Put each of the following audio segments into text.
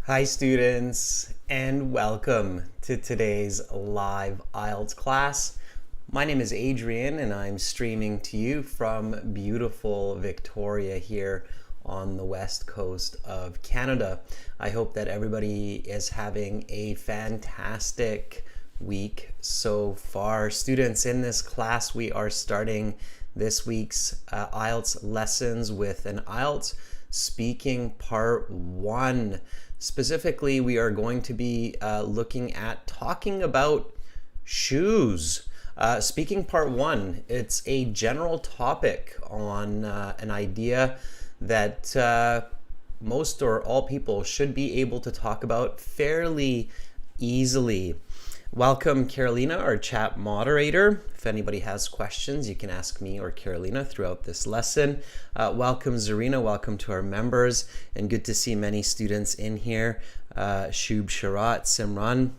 Hi students, and welcome to today's live IELTS class. My name is Adrian and I'm streaming to you from beautiful Victoria here on the west coast of Canada. I hope that everybody is having a fantastic week so far. Students, in this class we are starting this week's IELTS lessons with an IELTS speaking part 1. Specifically, we are going to be talking about shoes. Speaking part 1, it's a general topic on an idea that most or all people should be able to talk about fairly easily. Welcome, Carolina, our chat moderator. If anybody has questions, you can ask me or Carolina throughout this lesson. Welcome, Zarina. Welcome to our members. And good to see many students in here. Shub Sharat, Simran,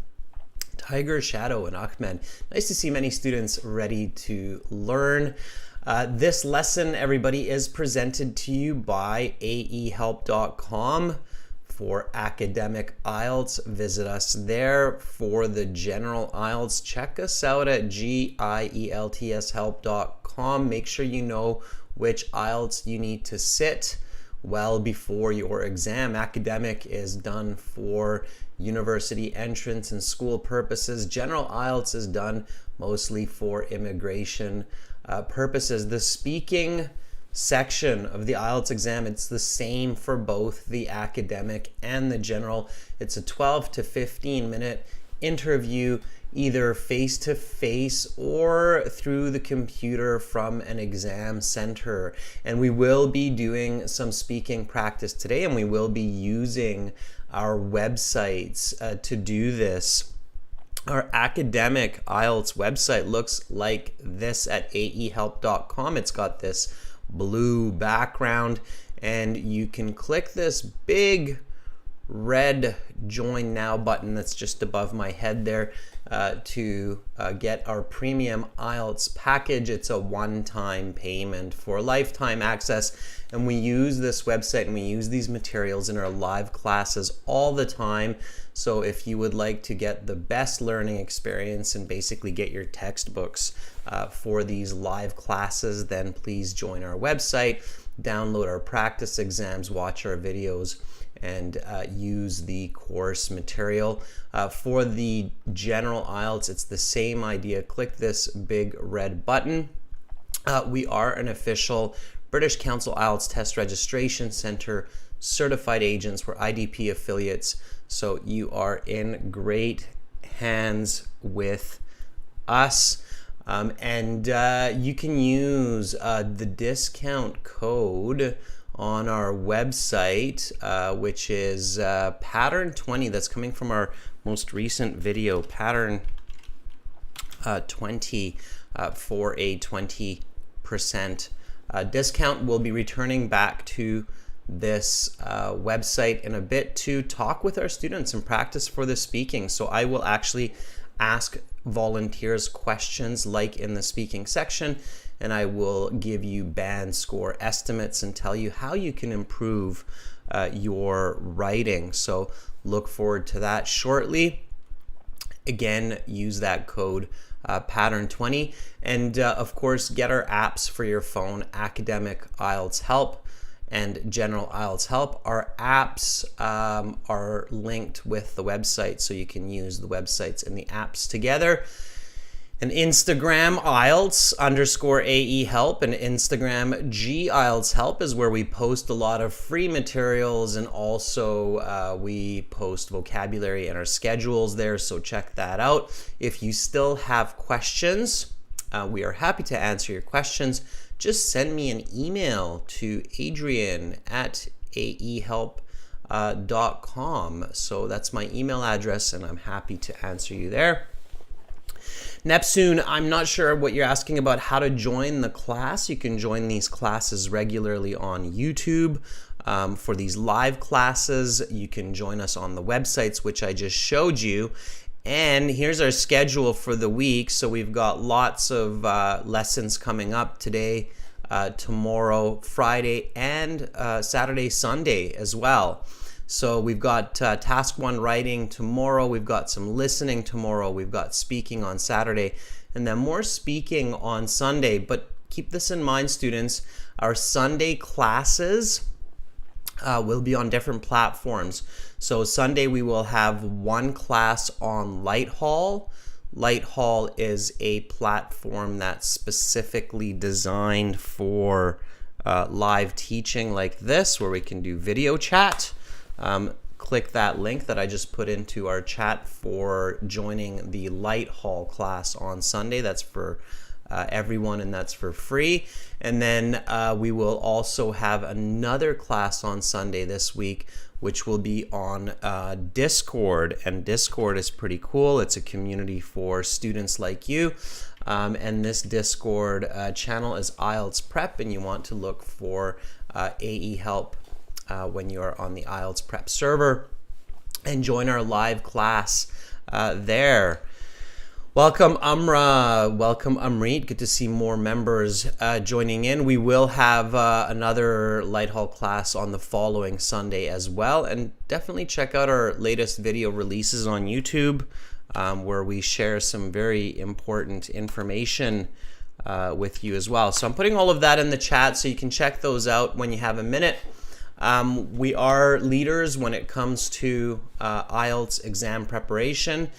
Tiger, Shadow, and Ahmed. Nice to see many students ready to learn. This lesson, everybody, is presented to you by aehelp.com. For academic IELTS, visit us there. For the general IELTS, check us out at gieltshelp.com. Make sure you know which IELTS you need to sit well before your exam. Academic is done for university entrance and school purposes. General IELTS is done mostly for immigration purposes. The speaking section of the IELTS exam, it's the same for both the academic and the general. It's a 12 to 15 minute interview, either face-to-face or through the computer from an exam center. And we will be doing some speaking practice today, and we will be using our websites to do this. Our academic IELTS website looks like this at aehelp.com. It's got this blue background, and you can click this big red join now button that's just above my head there to get our premium IELTS package. It's a one-time payment for lifetime access, and we use this website and we use these materials in our live classes all the time. So if you would like to get the best learning experience and basically get your textbooks for these live classes, then please join our website, download our practice exams, watch our videos, and use the course material. For the general IELTS, it's the same idea. Click this big red button. We are an official British Council IELTS Test Registration Center certified agents. We're IDP affiliates, so you are in great hands with us. And you can use the discount code on our website, which is pattern 20. That's coming from our most recent video, pattern 20, for a 20% discount. We'll be returning back to this website in a bit to talk with our students and practice for the speaking. So I will actually ask volunteers questions like in the speaking section, and I will give you band score estimates and tell you how you can improve your writing. So look forward to that shortly. Again, use that code pattern 20, and of course get our apps for your phone, Academic IELTS Help and General IELTS Help. Our apps are linked with the website, so you can use the websites and the apps together. And Instagram IELTS_AE Help and Instagram GIELTS Help is where we post a lot of free materials, and also we post vocabulary and our schedules there, so check that out. If you still have questions, we are happy to answer your questions. Just send me an email to adrian@aehelp.com. So that's my email address, and I'm happy to answer you there. Neptune, I'm not sure what you're asking about how to join the class. You can join these classes regularly on YouTube. For these live classes, you can join us on the websites, which I just showed you. And here's our schedule for the week. So we've got lots of lessons coming up today, tomorrow, Friday, and Saturday, Sunday as well. So we've got task 1 writing tomorrow, we've got some listening tomorrow, we've got speaking on Saturday, and then more speaking on Sunday. But keep this in mind, students, our Sunday classes will be on different platforms. So Sunday we will have 1 class on Lighthall. Lighthall is a platform that's specifically designed for live teaching like this, where we can do video chat. Click that link that I just put into our chat for joining the Lighthall class on Sunday. That's for everyone, and that's for free. And then we will also have another class on Sunday this week, which will be on Discord. And Discord is pretty cool. It's a community for students like you. And this Discord channel is IELTS Prep, and you want to look for AE Help when you are on the IELTS Prep server, and join our live class there. Welcome, Amra. Welcome, Amrit. Good to see more members joining in. We will have another Lighthall class on the following Sunday as well. And definitely check out our latest video releases on YouTube, where we share some very important information with you as well. So I'm putting all of that in the chat, so you can check those out when you have a minute. We are leaders when it comes to IELTS exam preparation.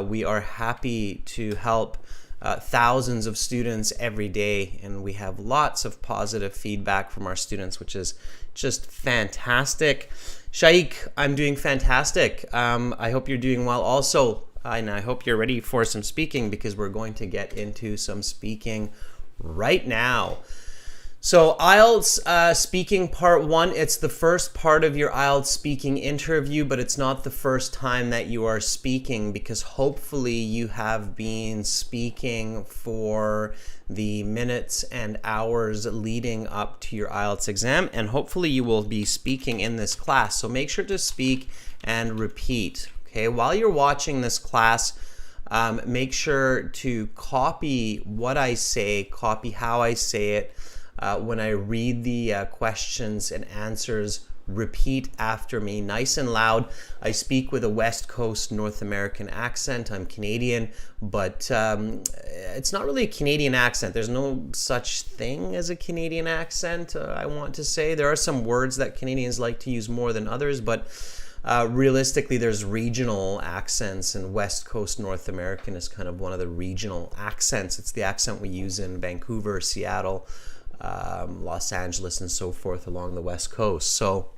We are happy to help thousands of students every day, and we have lots of positive feedback from our students, which is just fantastic. Shaikh, I'm doing fantastic. I hope you're doing well also, and I hope you're ready for some speaking, because we're going to get into some speaking right now. So IELTS speaking part 1, it's the first part of your IELTS speaking interview, but it's not the first time that you are speaking, because hopefully you have been speaking for the minutes and hours leading up to your IELTS exam, and hopefully you will be speaking in this class. So make sure to speak and repeat. Okay, while you're watching this class, make sure to copy what I say, copy how I say it. When I read the questions and answers, repeat after me nice and loud. I speak with a West Coast North American accent. I'm Canadian, but it's not really a Canadian accent. There's no such thing as a Canadian accent, I want to say. There are some words that Canadians like to use more than others, but realistically, there's regional accents, and West Coast North American is kind of one of the regional accents. It's the accent we use in Vancouver, Seattle, Los Angeles, and so forth along the West Coast. So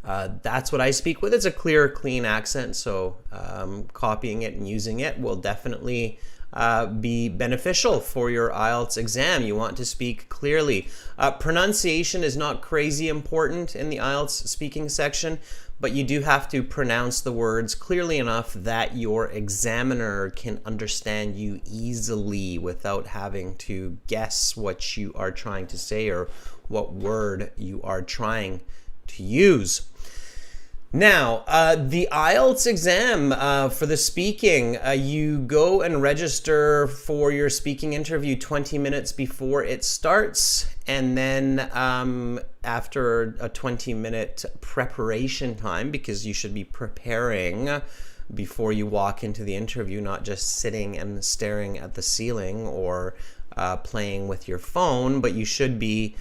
that's what I speak with. It's a clear, clean accent, so copying it and using it will definitely be beneficial for your IELTS exam. You want to speak clearly. Pronunciation is not crazy important in the IELTS speaking section, but you do have to pronounce the words clearly enough that your examiner can understand you easily without having to guess what you are trying to say or what word you are trying to use. Now, the IELTS exam for the speaking, you go and register for your speaking interview 20 minutes before it starts, and then after a 20-minute preparation time, because you should be preparing before you walk into the interview, not just sitting and staring at the ceiling or playing with your phone, but you should be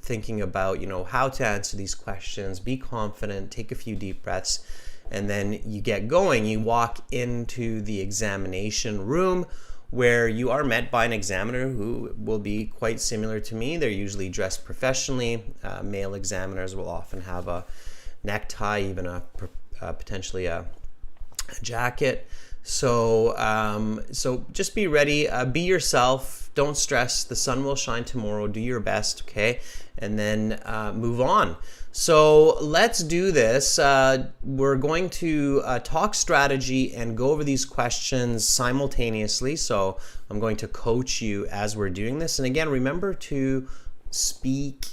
thinking about, how to answer these questions, be confident, take a few deep breaths, and then you get going. You walk into the examination room, where you are met by an examiner who will be quite similar to me. They're usually dressed professionally. Male examiners will often have a necktie, even potentially a jacket. So just be ready, be yourself, don't stress, the sun will shine tomorrow, do your best, okay? And then move on. So let's do this. We're going to talk strategy and go over these questions simultaneously. So I'm going to coach you as we're doing this. And again, remember to speak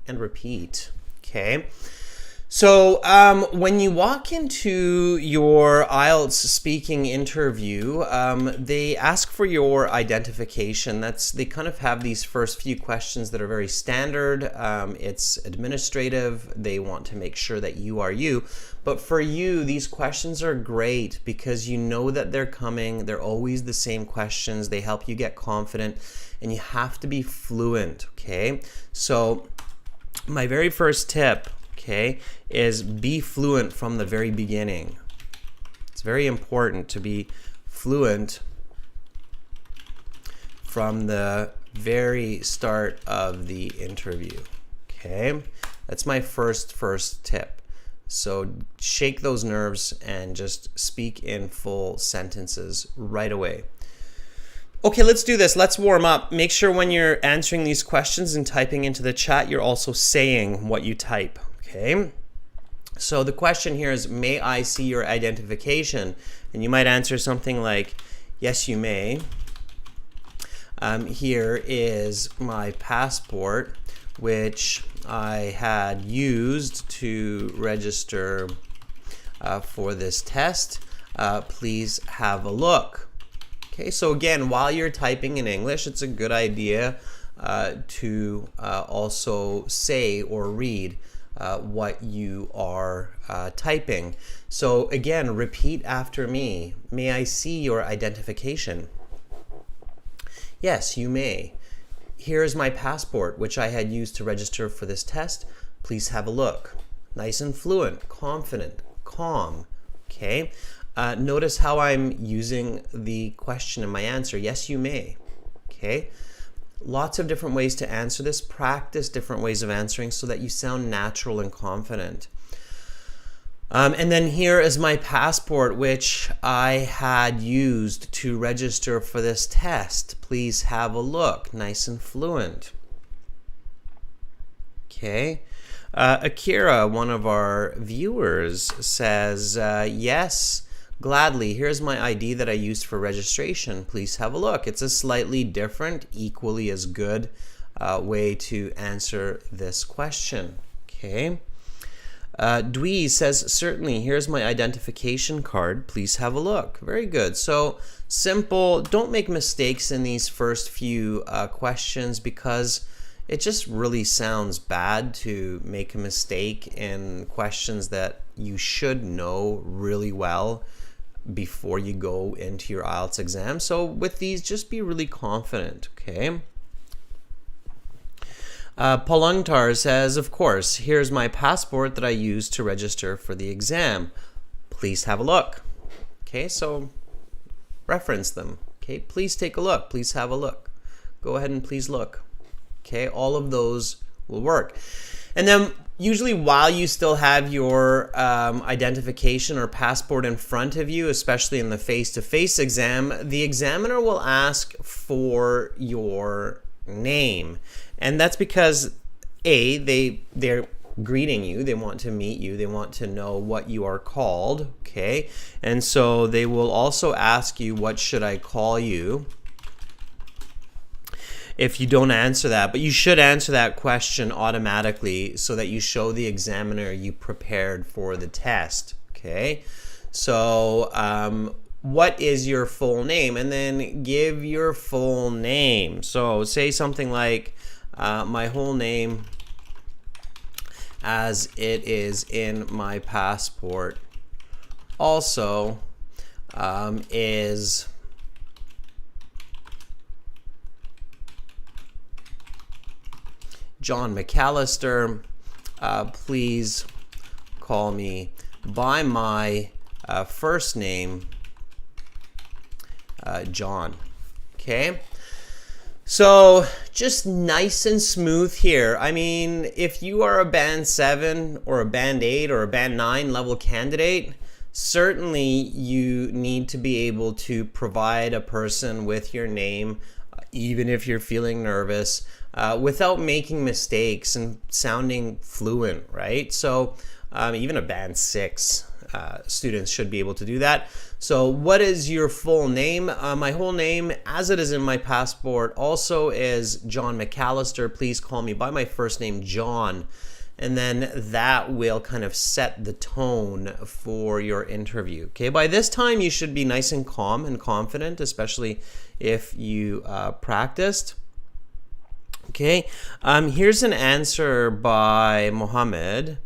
and repeat, okay? So when you walk into your IELTS speaking interview, they ask for your identification. They kind of have these first few questions that are very standard. It's administrative. They want to make sure that you are you. But for you, these questions are great because you know that they're coming. They're always the same questions. They help you get confident, and you have to be fluent, okay? So my very first tip, okay, is be fluent from the very beginning. It's very important to be fluent from the very start of the interview, okay? That's my first tip. So shake those nerves and just speak in full sentences right away. Okay, let's do this. Let's warm up. Make sure when you're answering these questions and typing into the chat, you're also saying what you type, okay? So the question here is, may I see your identification? And you might answer something like, yes, you may. Here is my passport, which I had used to register for this test. Please have a look. Okay, so again, while you're typing in English, it's a good idea to also say or read what you are typing. So again, repeat after me. May I see your identification? Yes, you may. Here's my passport, which I had used to register for this test. Please have a look. Nice and fluent, confident, calm, okay? Notice how I'm using the question in my answer. Yes, you may, okay? Lots of different ways to answer this. Practice different ways of answering so that you sound natural and confident. And then here is my passport, which I had used to register for this test. Please have a look. Nice and fluent. Okay. Akira, one of our viewers, says, yes, gladly. Here's my ID that I used for registration. Please have a look. It's a slightly different, equally as good way to answer this question. Okay. Dwee says, certainly, here's my identification card. Please have a look. Very good. So simple. Don't make mistakes in these first few questions because it just really sounds bad to make a mistake in questions that you should know really well before you go into your IELTS exam. So with these, just be really confident, okay? Palungtar says, of course, here's my passport that I used to register for the exam. Please have a look. Okay, so reference them. Okay, please take a look. Please have a look. Go ahead and please look. Okay, all of those will work. And then usually while you still have your identification or passport in front of you, especially in the face-to-face exam, the examiner will ask for your name. And that's because they're greeting you, they want to meet you, they want to know what you are called, okay? And so they will also ask you, what should I call you? If you don't answer that, but you should answer that question automatically so that you show the examiner you prepared for the test, okay? So what is your full name? And then give your full name. So say something like, my whole name as it is in my passport also is John McAllister. Please call me by my first name, John. Okay? So just nice and smooth here. I mean, if you are a band 7 or a band 8 or a band 9 level candidate, certainly you need to be able to provide a person with your name, even if you're feeling nervous, without making mistakes and sounding fluent, right? So even a band 6 students should be able to do that. So what is your full name? My whole name, as it is in my passport, also is John McAllister. Please call me by my first name, John. and then that will kind of set the tone for your interview. Okay, by this time you should be nice and calm and confident, especially if you practiced. Okay, here's an answer by Mohammed,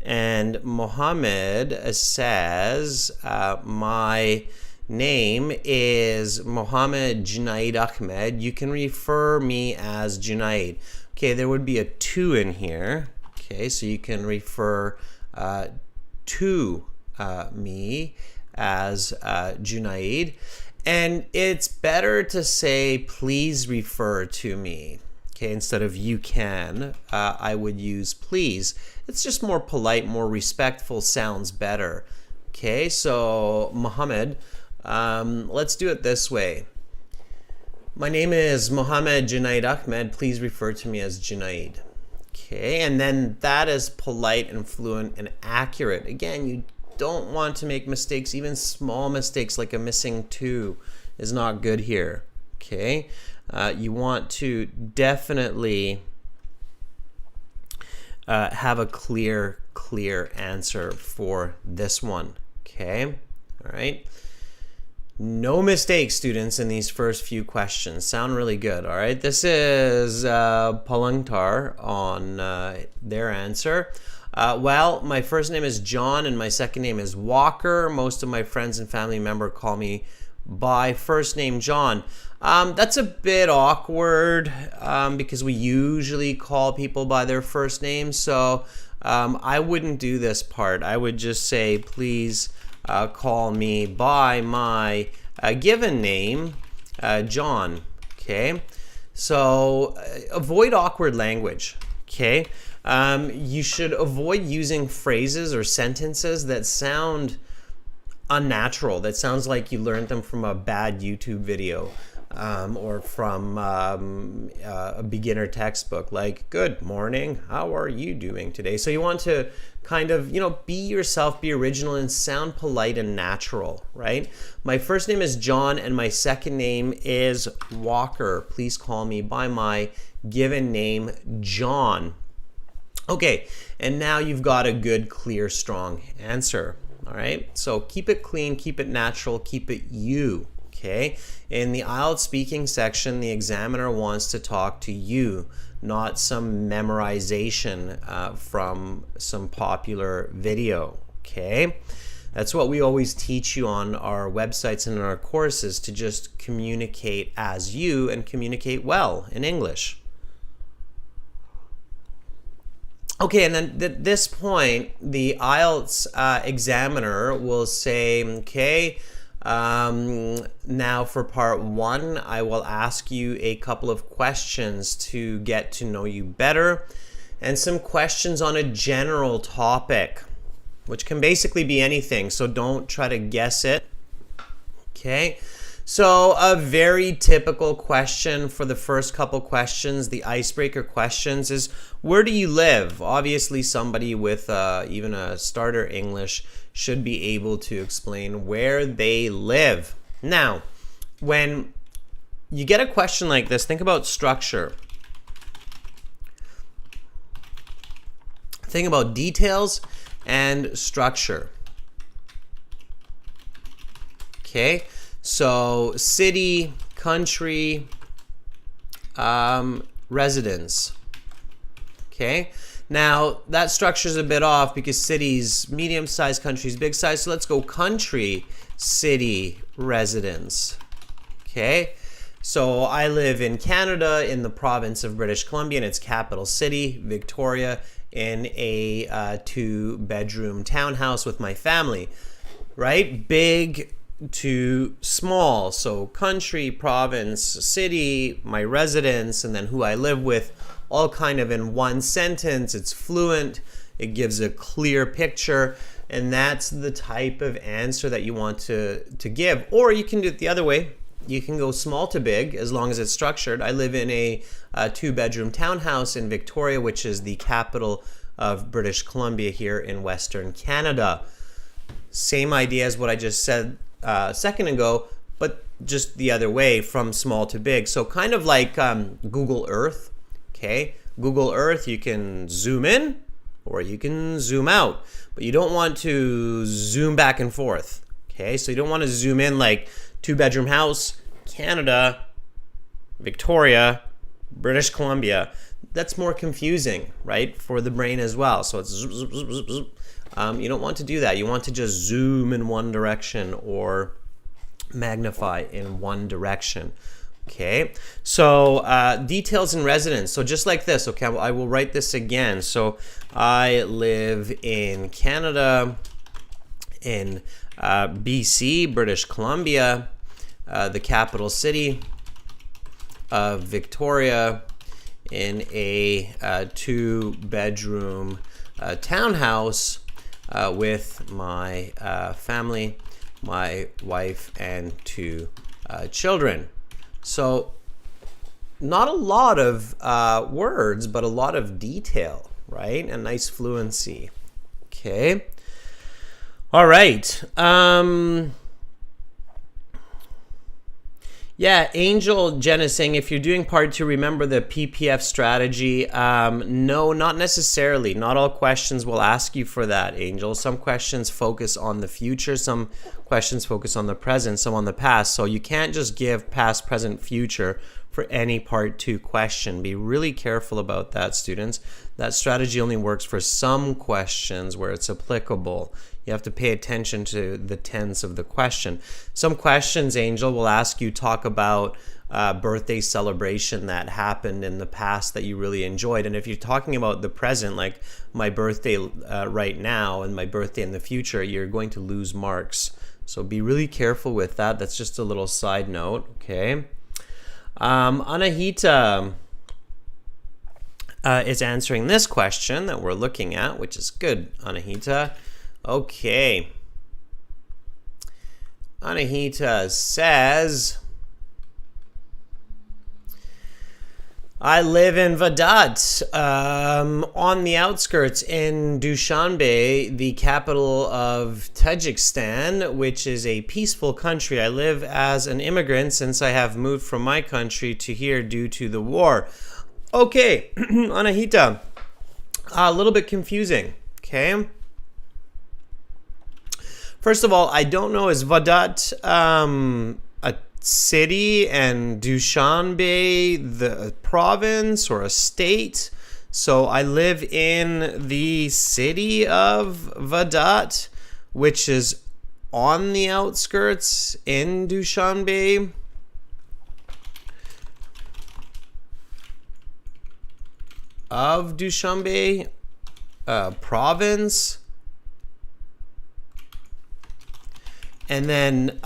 and Mohammed says, my name is Mohammed Junaid Ahmed. You can refer me as Junaid. Okay, there would be a to in here. Okay, so you can refer to me as Junaid. And it's better to say, please refer to me. Okay, instead of you can, I would use please. It's just more polite, more respectful, sounds better. Okay, so Mohammed, let's do it this way. My name is Mohammed Junaid Ahmed. Please refer to me as Junaid. Okay, and then that is polite and fluent and accurate. Again, you don't want to make mistakes. Even small mistakes like a missing to is not good here. Okay, you want to definitely have a clear answer for this one. Okay, all right. No mistakes, students, in these first few questions. Sound really good, all right? This is Palangtar on their answer. Well, my first name is John and my second name is Walker. Most of my friends and family members call me by first name John. That's a bit awkward because we usually call people by their first name. So I wouldn't do this part. I would just say, please call me by my given name, John. Okay, so avoid awkward language. Okay, you should avoid using phrases or sentences that sound unnatural, that sounds like you learned them from a bad YouTube video or from a beginner textbook, like, good morning, how are you doing today? So you want to kind of, be yourself, be original, and sound polite and natural, right? My first name is John and my second name is Walker. Please call me by my given name, John. Okay, and now you've got a good, clear, strong answer. All right, so keep it clean, keep it natural, keep it you. Okay, in the IELTS speaking section, the examiner wants to talk to you, not some memorization from some popular video. Okay, that's what we always teach you on our websites and in our courses, to just communicate as you and communicate well in English. Okay, and then at this point, the IELTS examiner will say, okay, now for part one, I will ask you a couple of questions to get to know you better, and some questions on a general topic, which can basically be anything, so don't try to guess it. Okay, so a very typical question for the first couple questions, the icebreaker questions, is where do you live? Obviously, somebody with even a starter English should be able to explain where they live. Now, when you get a question like this, think about structure. Think about details and structure. Okay, so city, country, residence. Okay, now that structure is a bit off because cities medium size, countries big size. So let's go country, city, residence. Okay, so I live in Canada in the province of British Columbia, and its capital city, Victoria, in a 2-bedroom townhouse with my family. Right, big to small, so country, province, city, my residence, and then who I live with, all kind of in one sentence. It's fluent, it gives a clear picture, and that's the type of answer that you want to give. Or you can do it the other way. You can go small to big as long as it's structured. I live in a 2-bedroom townhouse in Victoria, which is the capital of British Columbia here in Western Canada. Same idea as what I just said a second ago, but just the other way, from small to big. So kind of like Google Earth. Okay, Google Earth, you can zoom in or you can zoom out, but you don't want to zoom back and forth. Okay, so you don't want to zoom in like 2-bedroom house, Canada, Victoria, British Columbia. That's more confusing, right, for the brain as well. So it's zoop, zoop, zoop, zoop, zoop. You don't want to do that. You want to just zoom in one direction or magnify in one direction. Okay, so details in residence. So just like this, okay, I will write this again. So I live in Canada, in BC, British Columbia, the capital city of Victoria, in a 2-bedroom townhouse with my family, my wife, and 2 children. So not a lot of words, but a lot of detail, right? And nice fluency. Okay. All right. Yeah, Angel Jen is saying, if you're doing part 2, remember the PPF strategy. No, not necessarily. Not all questions will ask you for that, Angel. Some questions focus on the future. Some questions focus on the present, some on the past. So you can't just give past, present, future for any part 2 question. Be really careful about that, students. That strategy only works for some questions where it's applicable. You have to pay attention to the tense of the question. Some questions, Angel, will ask you talk about birthday celebration that happened in the past that you really enjoyed. And if you're talking about the present, like my birthday right now and my birthday in the future, you're going to lose marks. So be really careful with that. That's just a little side note, okay? Anahita is answering this question that we're looking at, which is good, Anahita. Okay. Anahita says, I live in Vedat, on the outskirts in Dushanbe, the capital of Tajikistan, which is a peaceful country. I live as an immigrant since I have moved from my country to here due to the war. Okay, Anahita, a little bit confusing, okay? First of all, I don't know, is Vedat a city and Dushanbe the province or a state? So I live in the city of Vedat, which is on the outskirts in Dushanbe. Of Dushanbe province. And then,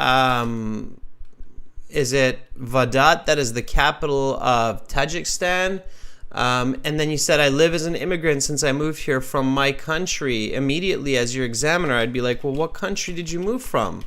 is it Vedat that is the capital of Tajikistan? And then you said, I live as an immigrant since I moved here from my country. Immediately as your examiner, I'd be like, well, what country did you move from?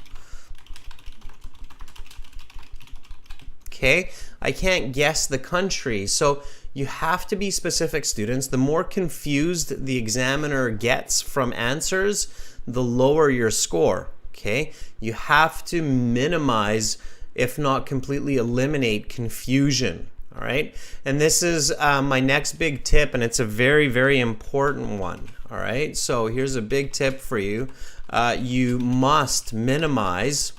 Okay, I can't guess the country. So you have to be specific, students. The more confused the examiner gets from answers, the lower your score. Okay, you have to minimize, if not completely eliminate, confusion. All right, and this is my next big tip, and it's a very, very important one. All right, so here's a big tip for you. You must minimize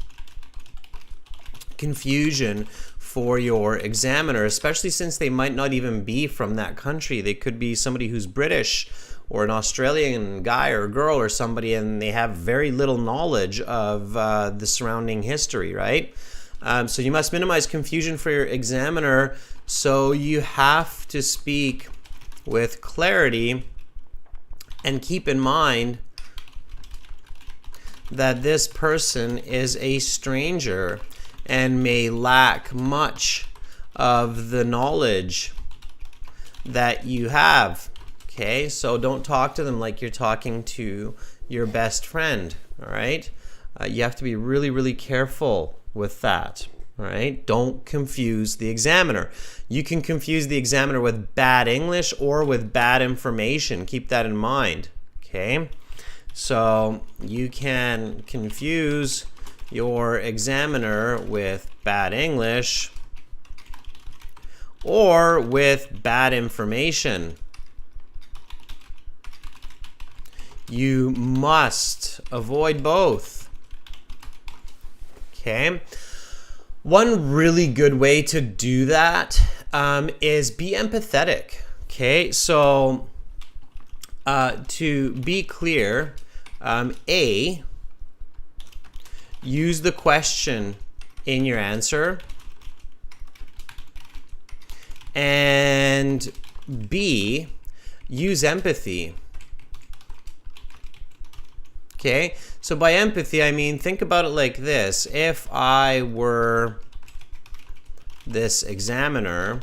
confusion for your examiner, especially since they might not even be from that country. They could be somebody who's British, or an Australian guy or girl or somebody, and they have very little knowledge of the surrounding history, right? So you must minimize confusion for your examiner. So you have to speak with clarity and keep in mind that this person is a stranger and may lack much of the knowledge that you have. Okay, so don't talk to them like you're talking to your best friend, all right? You have to be really, really careful with that, all right? Don't confuse the examiner. You can confuse the examiner with bad English or with bad information. Keep that in mind, okay? So you can confuse your examiner with bad English or with bad information. You must avoid both. Okay. One really good way to do that is be empathetic. Okay, so to be clear, A, use the question in your answer, and B, use empathy. Okay, so by empathy, I mean, think about it like this. If I were this examiner,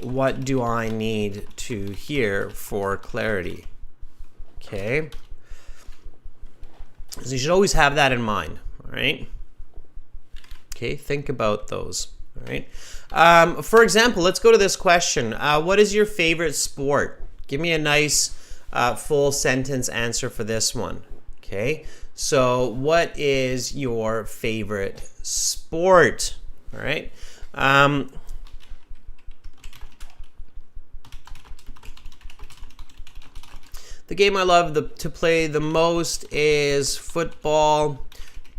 what do I need to hear for clarity? Okay, so you should always have that in mind, all right? Okay, think about those, all right? For example, let's go to this question. What is your favorite sport? Give me a nice full sentence answer for this one. Okay, so what is your favorite sport? All right. The game I love to play the most is football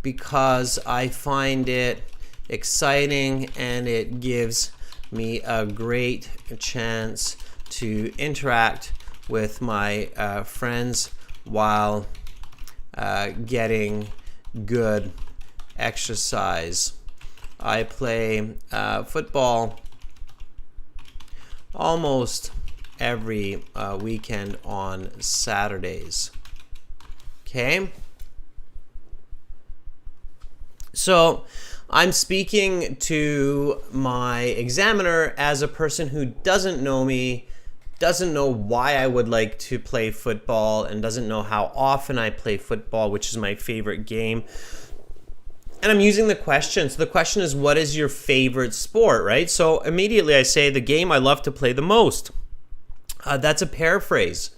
because I find it exciting and it gives me a great chance to interact with my friends while getting good exercise. I play football almost every weekend on Saturdays. Okay? So I'm speaking to my examiner as a person who doesn't know me, doesn't know why I would like to play football, and doesn't know how often I play football, which is my favorite game. And I'm using the question. So the question is, what is your favorite sport, right? So immediately I say the game I love to play the most. That's a paraphrase.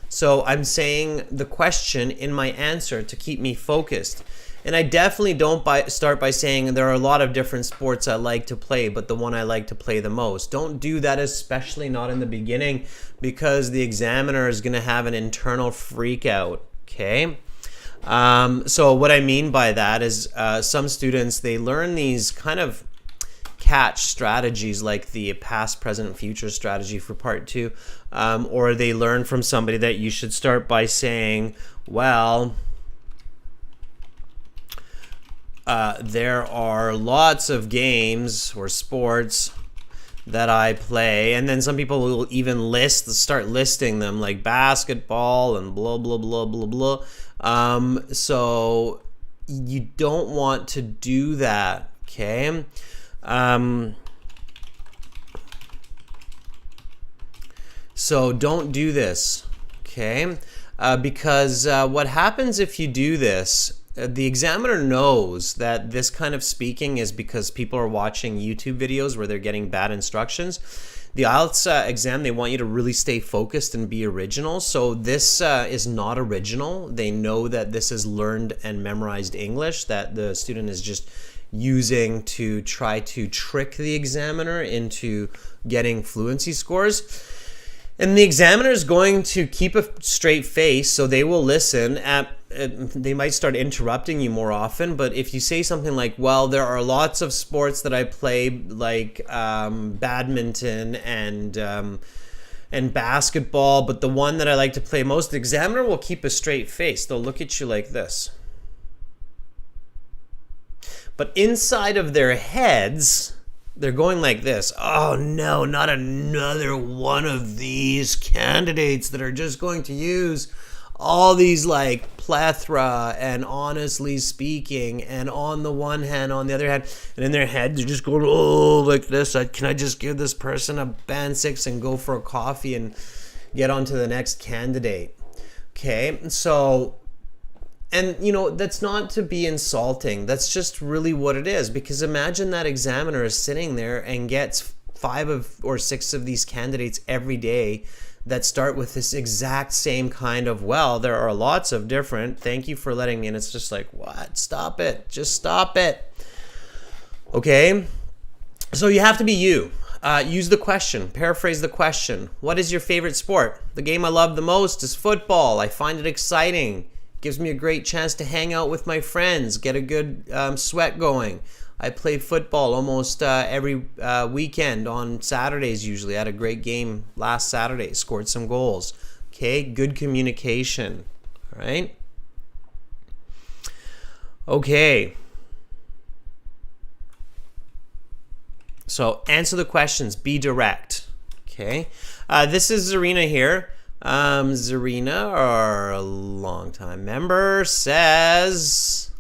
So I'm saying the question in my answer to keep me focused. And I definitely don't start by saying there are a lot of different sports I like to play, but the one I like to play the most. Don't do that, especially not in the beginning, because the examiner is going to have an internal freak out, okay? So what I mean by that is some students, they learn these kind of catch strategies like the past, present, future strategy for part 2, or they learn from somebody that you should start by saying, well, there are lots of games or sports that I play, and then some people will even start listing them, like basketball and blah blah blah blah blah. So you don't want to do that, okay? So don't do this, okay? Because what happens if you do this, the examiner knows that this kind of speaking is because people are watching YouTube videos where they're getting bad instructions. The IELTS exam, they want you to really stay focused and be original. So this is not original. They know that this is learned and memorized English that the student is just using to try to trick the examiner into getting fluency scores. And the examiner is going to keep a straight face, so they will listen. They might start interrupting you more often, but if you say something like, well, there are lots of sports that I play, like badminton and basketball, but the one that I like to play most, the examiner will keep a straight face. They'll look at you like this. But inside of their heads, they're going like this. Oh no, not another one of these candidates that are just going to use all these like plethora and honestly speaking and on the one hand, on the other hand, and in their head they're just going, oh, like this. Can I just give this person a band 6 and go for a coffee and get on to the next candidate? Okay, so, and you know, that's not to be insulting. That's just really what it is. Because imagine that examiner is sitting there and gets 5 or 6 of these candidates every day that start with this exact same kind of, well, there are lots of different, thank you for letting me, and it's just like, what? Stop it. Just stop it. Okay? So you have to be you. use the question, paraphrase the question. What is your favorite sport? The game I love the most is football. I find it exciting. Gives me a great chance to hang out with my friends, get a good sweat going. I play football almost every weekend on Saturdays usually. I had a great game last Saturday, scored some goals. Okay, good communication, all right? Okay. So answer the questions, be direct, okay? This is Zarina here. Zarina, our longtime member, says,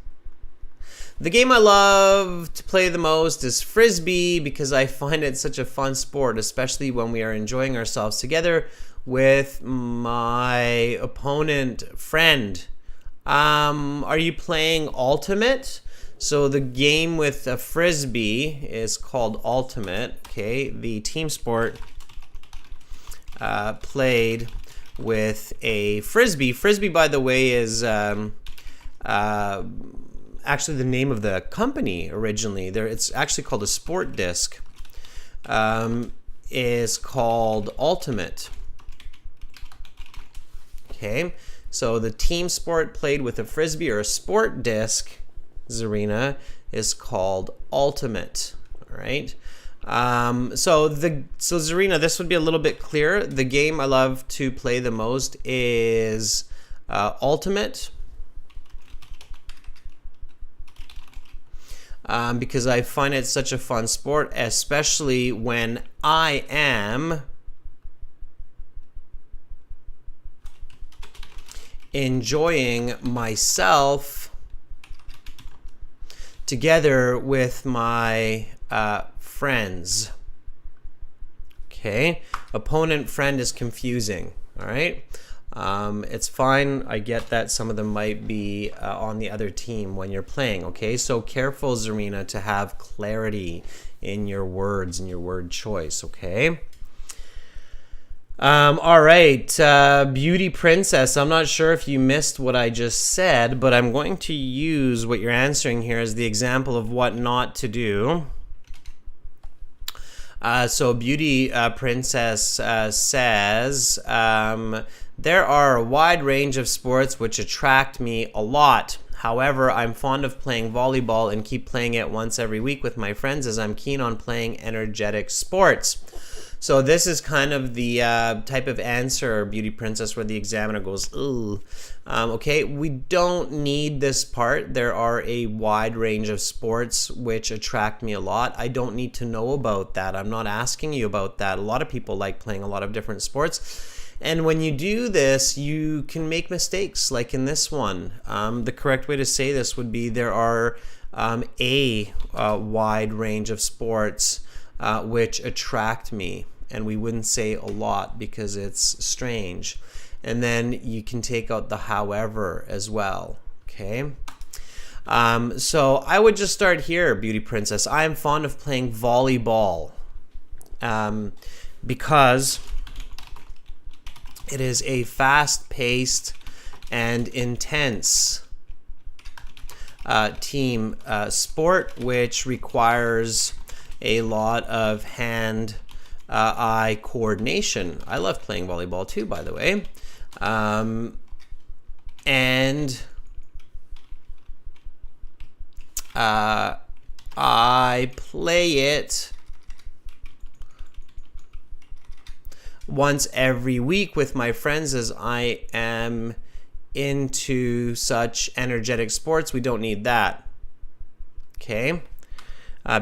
the game I love to play the most is Frisbee because I find it such a fun sport, especially when we are enjoying ourselves together with my opponent friend. Are you playing Ultimate? So the game with a Frisbee is called Ultimate, okay? The team sport played with a Frisbee. Frisbee, by the way, is actually the name of the company originally. It's actually called a sport disc. Is called Ultimate. Okay, so the team sport played with a Frisbee or a sport disc, Zarina, is called Ultimate. All right. So Zarina, this would be a little bit clearer. The game I love to play the most is Ultimate. Because I find it such a fun sport, especially when I am enjoying myself together with my friends. Okay, opponent friend is confusing. All right, it's fine. I get that some of them might be on the other team when you're playing. Okay, so careful, Zarina, to have clarity in your words and your word choice. Okay. All right, Beauty Princess, I'm not sure if you missed what I just said, but I'm going to use what you're answering here as the example of what not to do. So Beauty Princess says, there are a wide range of sports which attract me a lot. However, I'm fond of playing volleyball and keep playing it once every week with my friends as I'm keen on playing energetic sports. So this is kind of the type of answer, Beauty Princess, where the examiner goes, ooh. Okay, we don't need this part. There are a wide range of sports which attract me a lot. I don't need to know about that. I'm not asking you about that. A lot of people like playing a lot of different sports. And when you do this, you can make mistakes, like in this one. The correct way to say this would be there are a wide range of sports which attract me, and we wouldn't say a lot because it's strange. And then you can take out the however as well. Okay, so I would just start here, Beauty Princess. I am fond of playing volleyball because it is a fast-paced and intense team sport which requires a lot of hand-eye coordination. I love playing volleyball too, by the way. And I play it once every week with my friends as I am into such energetic sports. We don't need that. Okay?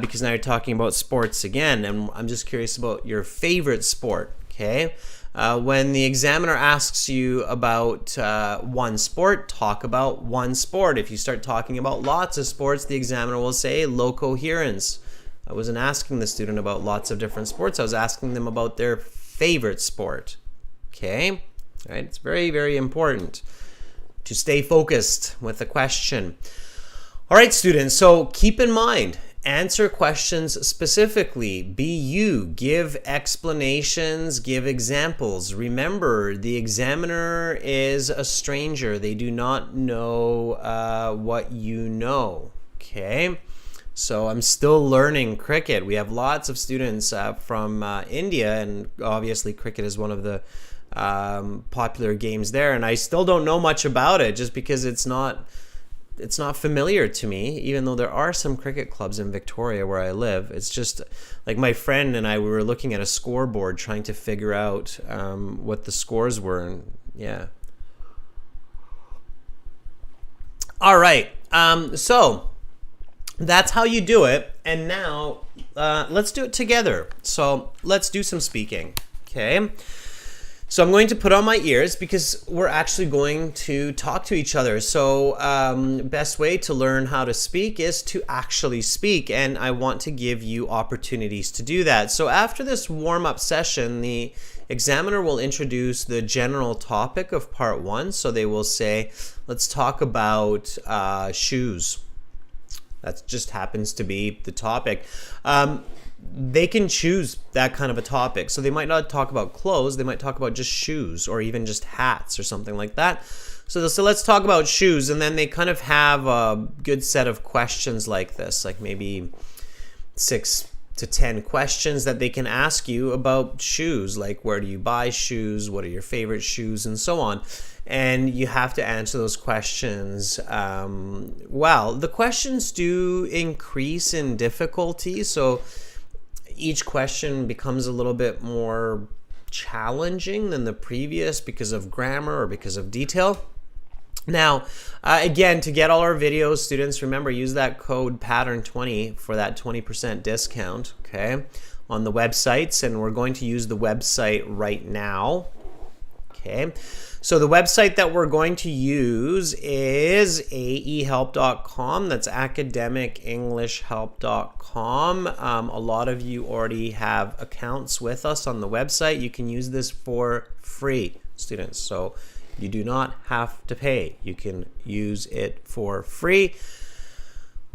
Because now you're talking about sports again, and I'm just curious about your favorite sport, okay? When the examiner asks you about one sport, talk about one sport. If you start talking about lots of sports, the examiner will say low coherence. I wasn't asking the student about lots of different sports. I was asking them about their favorite sport, okay? All right, it's very, very important to stay focused with the question. All right, students, so keep in mind, answer questions specifically. Be you. Give explanations. Give examples. Remember, the examiner is a stranger. They do not know what you know. Okay? So I'm still learning cricket. We have lots of students from India, and obviously cricket is one of the popular games there. And I still don't know much about it just because it's not familiar to me, even though there are some cricket clubs in Victoria where I live. It's just like my friend and I, we were looking at a scoreboard trying to figure out what the scores were. And yeah. All right. So that's how you do it. And now let's do it together. So let's do some speaking. Okay. So I'm going to put on my ears because we're actually going to talk to each other. So best way to learn how to speak is to actually speak. And I want to give you opportunities to do that. So after this warm-up session, the examiner will introduce the general topic of part 1. So they will say, let's talk about shoes. That just happens to be the topic. They can choose that kind of a topic. So they might not talk about clothes, they might talk about just shoes or even just hats or something like that. So they'll say, let's talk about shoes. And then they kind of have a good set of questions like this, like maybe 6 to 10 questions that they can ask you about shoes, like where do you buy shoes, what are your favorite shoes, and so on. And you have to answer those questions well. The questions do increase in difficulty, so each question becomes a little bit more challenging than the previous because of grammar or because of detail. Now, again, to get all our videos, students, remember, use that code pattern20 for that 20% discount, okay, on the websites. And we're going to use the website right now, okay. So the website that we're going to use is aehelp.com. That's academicenglishhelp.com. A lot of you already have accounts with us on the website. You can use this for free, students. So you do not have to pay. You can use it for free.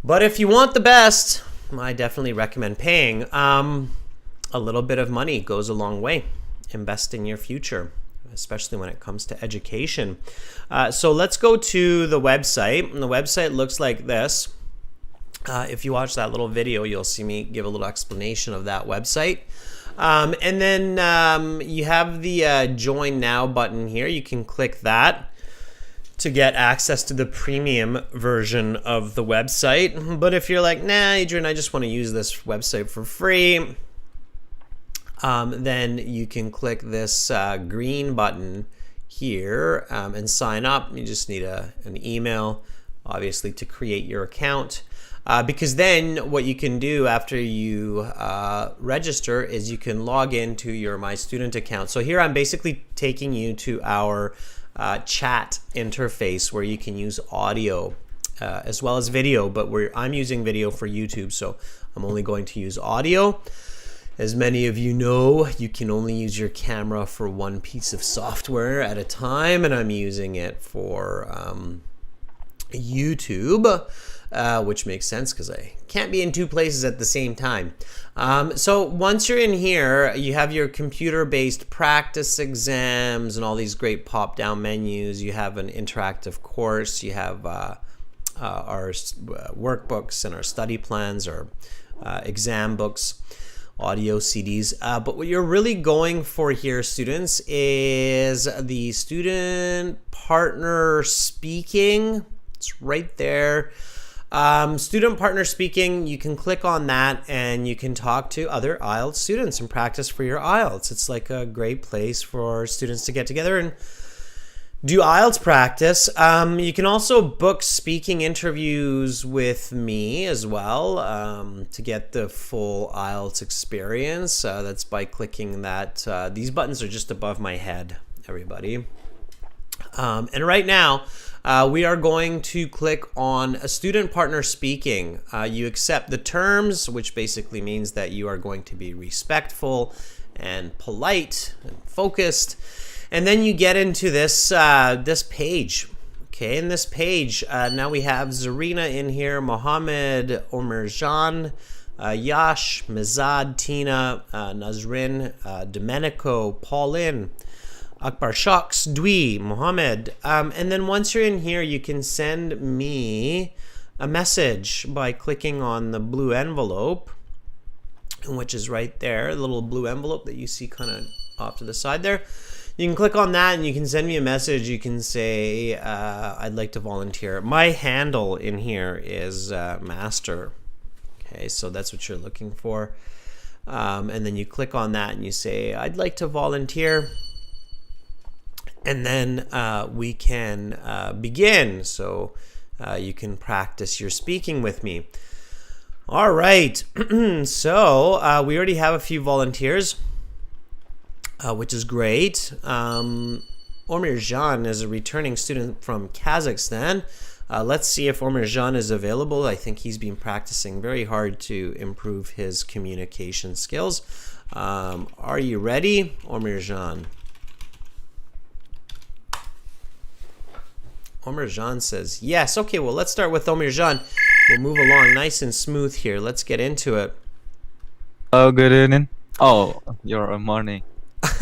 But if you want the best, I definitely recommend paying. A little bit of money goes a long way. Invest in your future, especially when it comes to education. So let's go to the website. And the website looks like this. If you watch that little video, you'll see me give a little explanation of that website. And then you have the Join Now button here. You can click that to get access to the premium version of the website. But if you're like, nah, Adrian, I just want to use this website for free, then you can click this green button here and sign up. You just need an email, obviously, to create your account. Because then what you can do after you register is you can log into your My Student account. So here I'm basically taking you to our chat interface where you can use audio as well as video, but I'm using video for YouTube, so I'm only going to use audio. As many of you know, you can only use your camera for one piece of software at a time, and I'm using it for YouTube, which makes sense because I can't be in 2 places at the same time. So once you're in here, you have your computer-based practice exams and all these great pop-down menus. You have an interactive course. You have our workbooks and our study plans, our exam books, audio CDs. But what you're really going for here, students, is the student partner speaking. It's right there. Student partner speaking, you can click on that and you can talk to other IELTS students and practice for your IELTS. It's like a great place for students to get together and do IELTS practice. You can also book speaking interviews with me as well to get the full IELTS experience. That's by clicking that. These buttons are just above my head, everybody. And right now, we are going to click on a student partner speaking. You accept the terms, which basically means that you are going to be respectful and polite and focused. And then you get into this this page. Okay, in this page, now we have Zarina in here, Mohammed, Omerjan, Yash, Mizad, Tina, Nazrin, Domenico, Pauline, Akbar Shaks, Dwi, Mohammed. And then once you're in here, you can send me a message by clicking on the blue envelope, which is right there, the little blue envelope that you see kind of off to the side there. You can click on that and you can send me a message. You can say, I'd like to volunteer. My handle in here is master. Okay, so that's what you're looking for. And then you click on that and you say, I'd like to volunteer. And then we can begin. So you can practice your speaking with me. All right. So we already have a few volunteers, which is great. Omirjan is a returning student from Kazakhstan. Let's see if Omirjan is available. I think he's been practicing very hard to improve his communication skills. Are you ready, Omirjan? Omirjan says yes. Okay, well, let's start with Omirjan. We'll move along nice and smooth here. Let's get into it. Oh, good evening. Oh, you're a morning.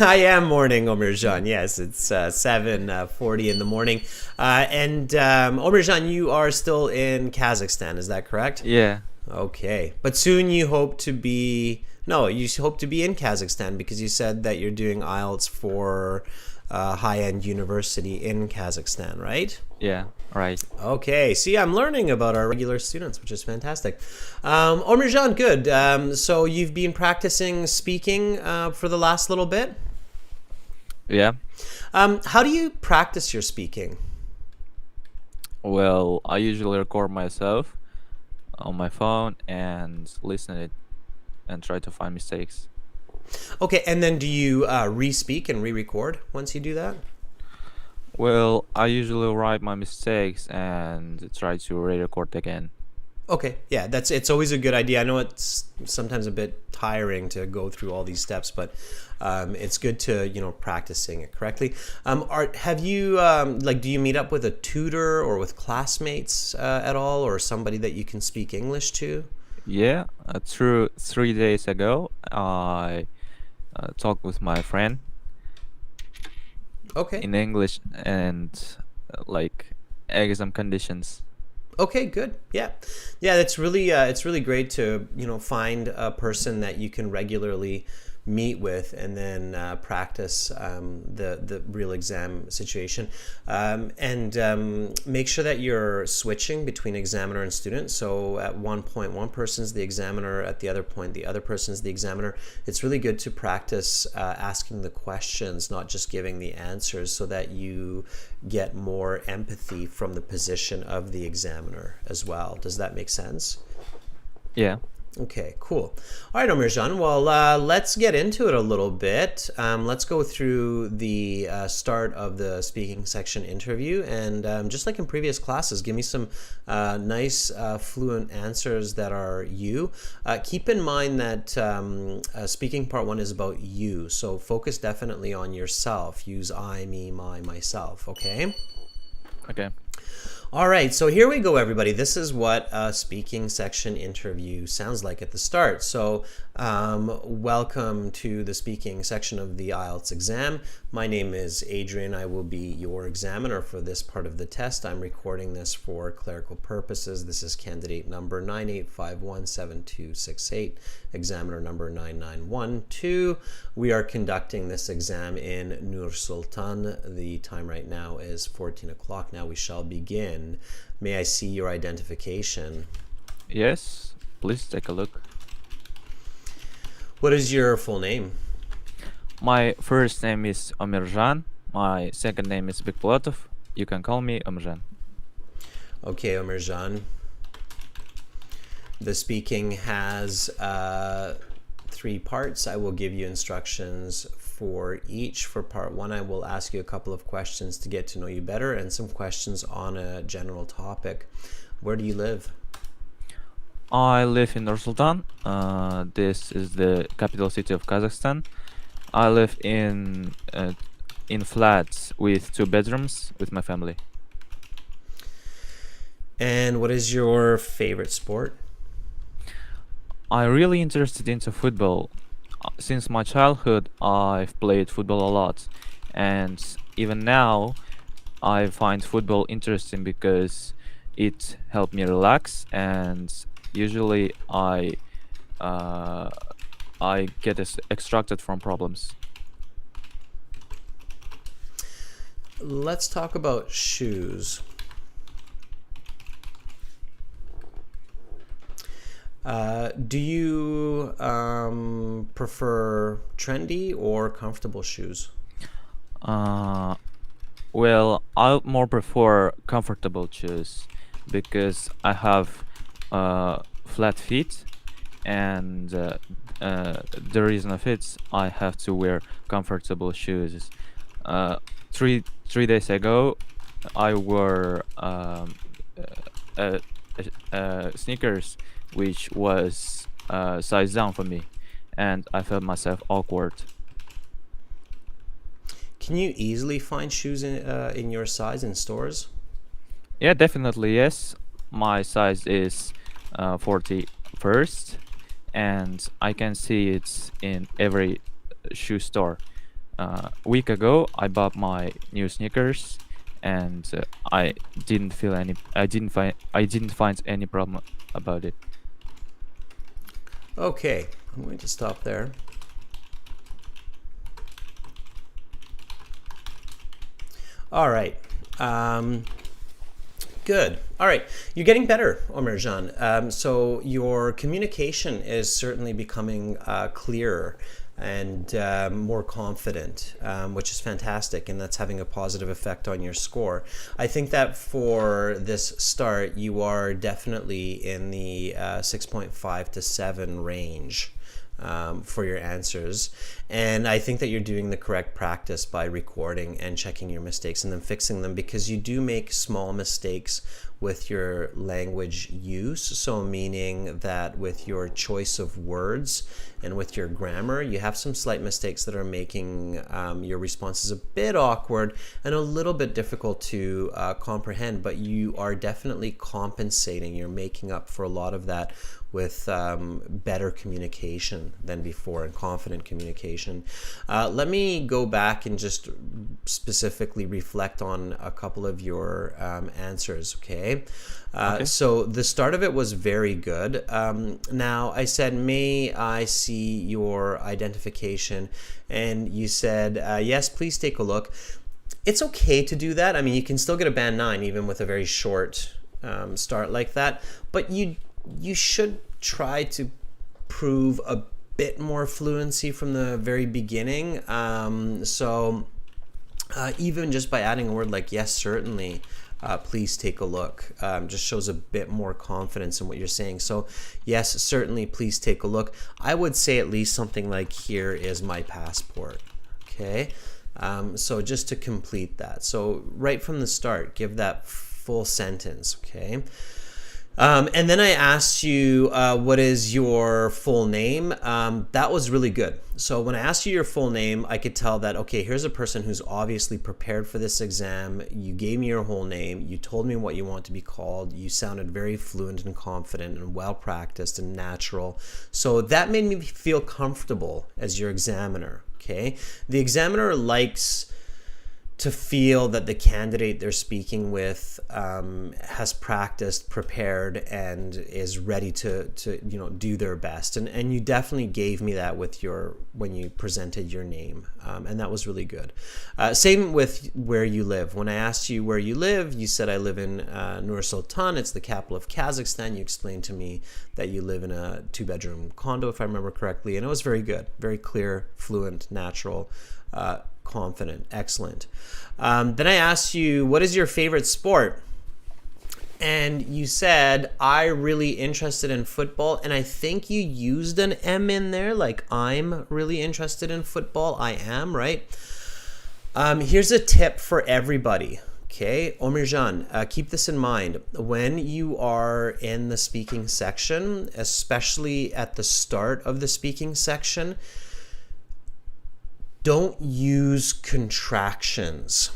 I am morning, Omirjan. Yes, it's 7:40 in the morning. And Omirjan, you are still in Kazakhstan, is that correct? Yeah. Okay. But soon you hope to be... No, you hope to be in Kazakhstan because you said that you're doing IELTS for high-end university in Kazakhstan, right? Yeah, right. Okay, see, I'm learning about our regular students, which is fantastic. Omirjan, good. So you've been practicing speaking for the last little bit? Yeah. How do you practice your speaking? Well, I usually record myself on my phone and listen it and try to find mistakes. Okay, and then do you re-speak and re-record once you do that? Well, I usually write my mistakes and try to re-record again. Okay, yeah, it's always a good idea. I know it's sometimes a bit tiring to go through all these steps, but it's good to practicing it correctly. Have you do you meet up with a tutor or with classmates at all, or somebody that you can speak English to? Yeah, through 3 days ago, I talked with my friend. Okay. In English and exam conditions. Okay, good. Yeah, it's really great to find a person that you can regularly meet with and then practice the real exam situation, and make sure that you're switching between examiner and student. So at one point one person's the examiner, at the other point the other person's the examiner. It's really good to practice asking the questions, not just giving the answers, so that you get more empathy from the position of the examiner as well. Does that make sense? Yeah. Okay, cool. All right, Omirjan, well, let's get into it a little bit. Let's go through the start of the speaking section interview, and just like in previous classes, give me some nice fluent answers that are you. Keep in mind that speaking part one is about you, so focus definitely on yourself. Use I, me, my, myself, okay? Okay. All right, so here we go, everybody. This is what a speaking section interview sounds like at the start. So welcome to the speaking section of the IELTS exam. My name is Adrian. I will be your examiner for this part of the test. I'm recording this for clerical purposes. This is candidate number 98517268, examiner number 9912. We are conducting this exam in Nur Sultan. The time right now is 14 o'clock. Now we shall begin. May I see your identification? Yes, please take a look. What is your full name? My first name is Omirjan. My second name is Bekplatov. You can call me Omirjan. Okay, Omirjan. The speaking has 3 parts. I will give you instructions for each. For part one, I will ask you a couple of questions to get to know you better and some questions on a general topic. Where do you live? I live in Nur Sultan. This is the capital city of Kazakhstan. I live in flats with 2 bedrooms with my family. And what is your favorite sport? I'm really interested into football. Since my childhood, I've played football a lot, and even now I find football interesting because it helped me relax, and usually I get extracted from problems. Let's talk about shoes. Do you prefer trendy or comfortable shoes? Well, I more prefer comfortable shoes because I have flat feet, and the reason of it, I have to wear comfortable shoes. Uh, three days ago, I wore uh, sneakers, which was size down for me, and I felt myself awkward. Can you easily find shoes in your size in stores? Yeah, definitely yes. My size is 41st, and I can see it in every shoe store. Week ago, I bought my new sneakers, and I didn't feel any. I didn't find any problem about it. Okay, I'm going to stop there. All right. Good. All right. You're getting better, Omerjan. So your communication is certainly becoming clearer and more confident, which is fantastic, and that's having a positive effect on your score. I think that for this start, you are definitely in the 6.5 to 7 range. For your answers. And I think that you're doing the correct practice by recording and checking your mistakes and then fixing them, because you do make small mistakes with your language use. So meaning that with your choice of words and with your grammar, you have some slight mistakes that are making your responses a bit awkward and a little bit difficult to comprehend, but you are definitely compensating. You're making up for a lot of that with better communication than before, and confident communication. Let me go back and just specifically reflect on a couple of your answers, okay? Okay. So the start of it was very good. Now, I said, may I see your identification? And you said, yes, please take a look. It's okay to do that. I mean, you can still get a band 9 even with a very short start like that, but you should try to prove a bit more fluency from the very beginning. So even just by adding a word like yes, certainly, please take a look, just shows a bit more confidence in what you're saying. So yes, certainly, please take a look. I would say at least something like, here is my passport. Okay. So just to complete that. So right from the start, give that full sentence. Okay. And then I asked you, what is your full name? That was really good. So when I asked you your full name, I could tell that, okay, here's a person who's obviously prepared for this exam. You gave me your whole name. You told me what you want to be called. You sounded very fluent and confident and well practiced and natural. So that made me feel comfortable as your examiner. Okay. The examiner likes to feel that the candidate they're speaking with has practiced, prepared, and is ready to do their best. And you definitely gave me that with when you presented your name, and that was really good. Same with where you live. When I asked you where you live, you said, I live in Nur Sultan. It's the capital of Kazakhstan. You explained to me that you live in a 2-bedroom condo, if I remember correctly, and it was very good, very clear, fluent, natural, confident. Excellent. Then I asked you, what is your favorite sport? And you said, I really interested in football. And I think you used an M in there, like I'm really interested in football. I am, right? Here's a tip for everybody. Okay, Omirjan, keep this in mind. When you are in the speaking section, especially at the start of the speaking section, don't use contractions.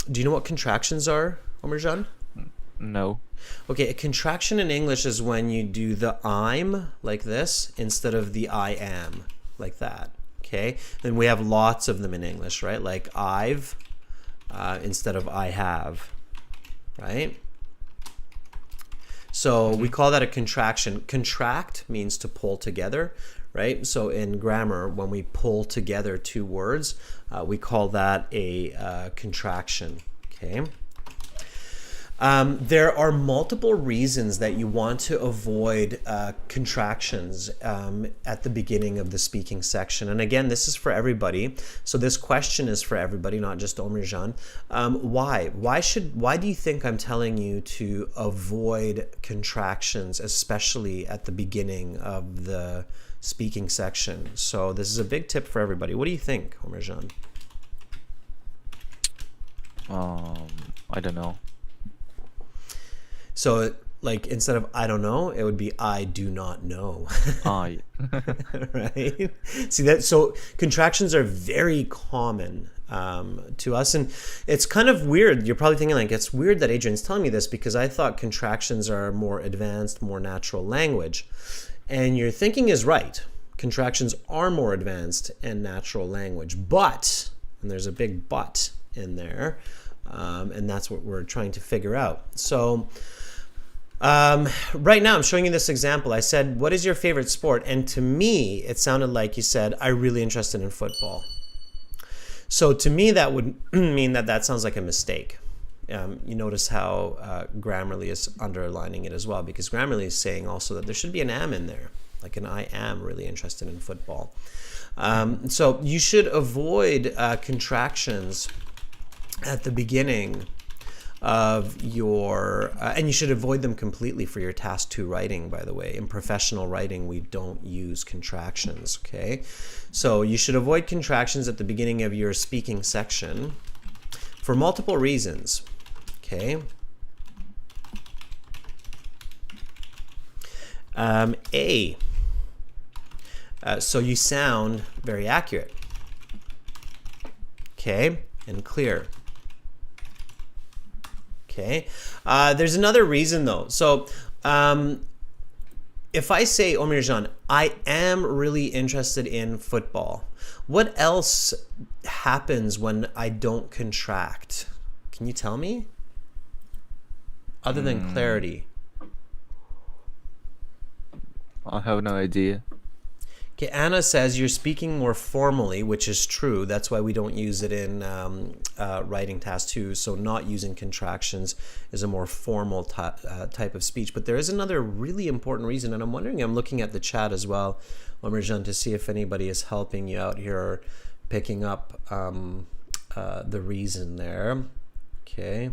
Do you know what contractions are, Omirjan? No. Okay, a contraction in English is when you do the I'm like this instead of the I am like that. Okay, then we have lots of them in English, right? Like I've instead of I have, right? So we call that a contraction. Contract means to pull together, right? So in grammar, when we pull together two words, we call that a contraction, okay? There are multiple reasons that you want to avoid contractions at the beginning of the speaking section. And again, this is for everybody. So this question is for everybody, not just Omirjan. Why? Why do you think I'm telling you to avoid contractions, especially at the beginning of the speaking section? So this is a big tip for everybody. What do you think, Omirjan? I don't know. So, like, instead of I don't know, it would be I do not know. Yeah. Right? See that? So contractions are very common to us, and it's kind of weird. You're probably thinking, like, it's weird that Adrian's telling me this because I thought contractions are more advanced, more natural language. And your thinking is right. Contractions are more advanced and natural language, but, and there's a big but in there, and that's what we're trying to figure out. So right now I'm showing you this example. I said, what is your favorite sport? And to me, it sounded like you said, I'm really interested in football. So to me, that would mean that that sounds like a mistake. You notice how Grammarly is underlining it as well, because Grammarly is saying also that there should be an am in there, like an I am really interested in football. So you should avoid contractions at the beginning of your, and you should avoid them completely for your task 2 writing, by the way. In professional writing, we don't use contractions, okay? So you should avoid contractions at the beginning of your speaking section for multiple reasons, okay? So you sound very accurate, okay, and clear. Okay, there's another reason though. So if I say, Omirjan, I am really interested in football, what else happens when I don't contract? Can you tell me? Other than clarity. I have no idea. Okay, Anna says you're speaking more formally, which is true. That's why we don't use it in writing task 2. So not using contractions is a more formal type of speech. But there is another really important reason, and I'm wondering, I'm looking at the chat as well, Omirjan, to see if anybody is helping you out here or picking up the reason there. Okay.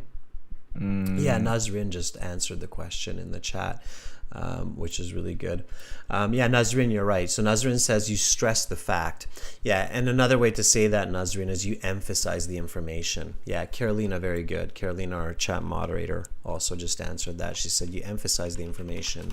Yeah, Nazrin just answered the question in the chat. Which is really good. Yeah, Nazrin, you're right. So Nazrin says you stress the fact. Yeah, and another way to say that, Nazrin, is you emphasize the information. Yeah, Carolina, very good. Carolina, our chat moderator, also just answered that. She said you emphasize the information.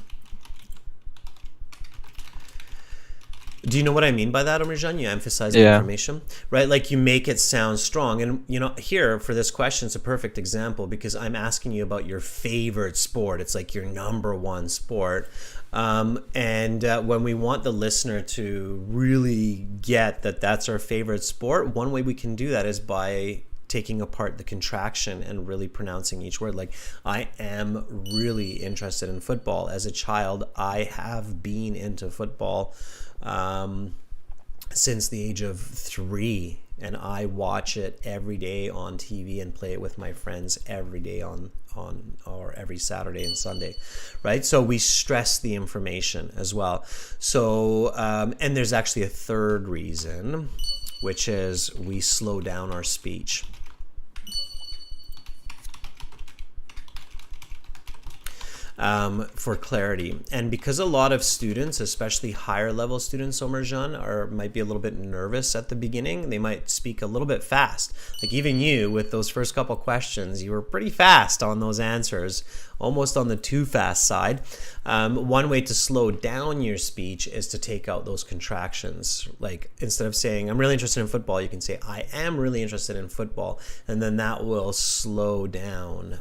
Do you know what I mean by that, Omirjan? You emphasize the information, right? Like you make it sound strong. And, you know, here for this question, it's a perfect example because I'm asking you about your favorite sport. It's like your #1 sport. When we want the listener to really get that that's our favorite sport, one way we can do that is by taking apart the contraction and really pronouncing each word. Like, I am really interested in football. As a child, I have been into football since the age of 3, and I watch it every day on TV and play it with my friends every day on or every Saturday and Sunday, right? So we stress the information as well. So and there's actually a third reason, which is we slow down our speech. For clarity. And because a lot of students, especially higher level students, Omirjan, might be a little bit nervous at the beginning, they might speak a little bit fast. Like even you, with those first couple questions, you were pretty fast on those answers, almost on the too fast side. One way to slow down your speech is to take out those contractions. Like instead of saying, I'm really interested in football, you can say, I am really interested in football. And then that will slow down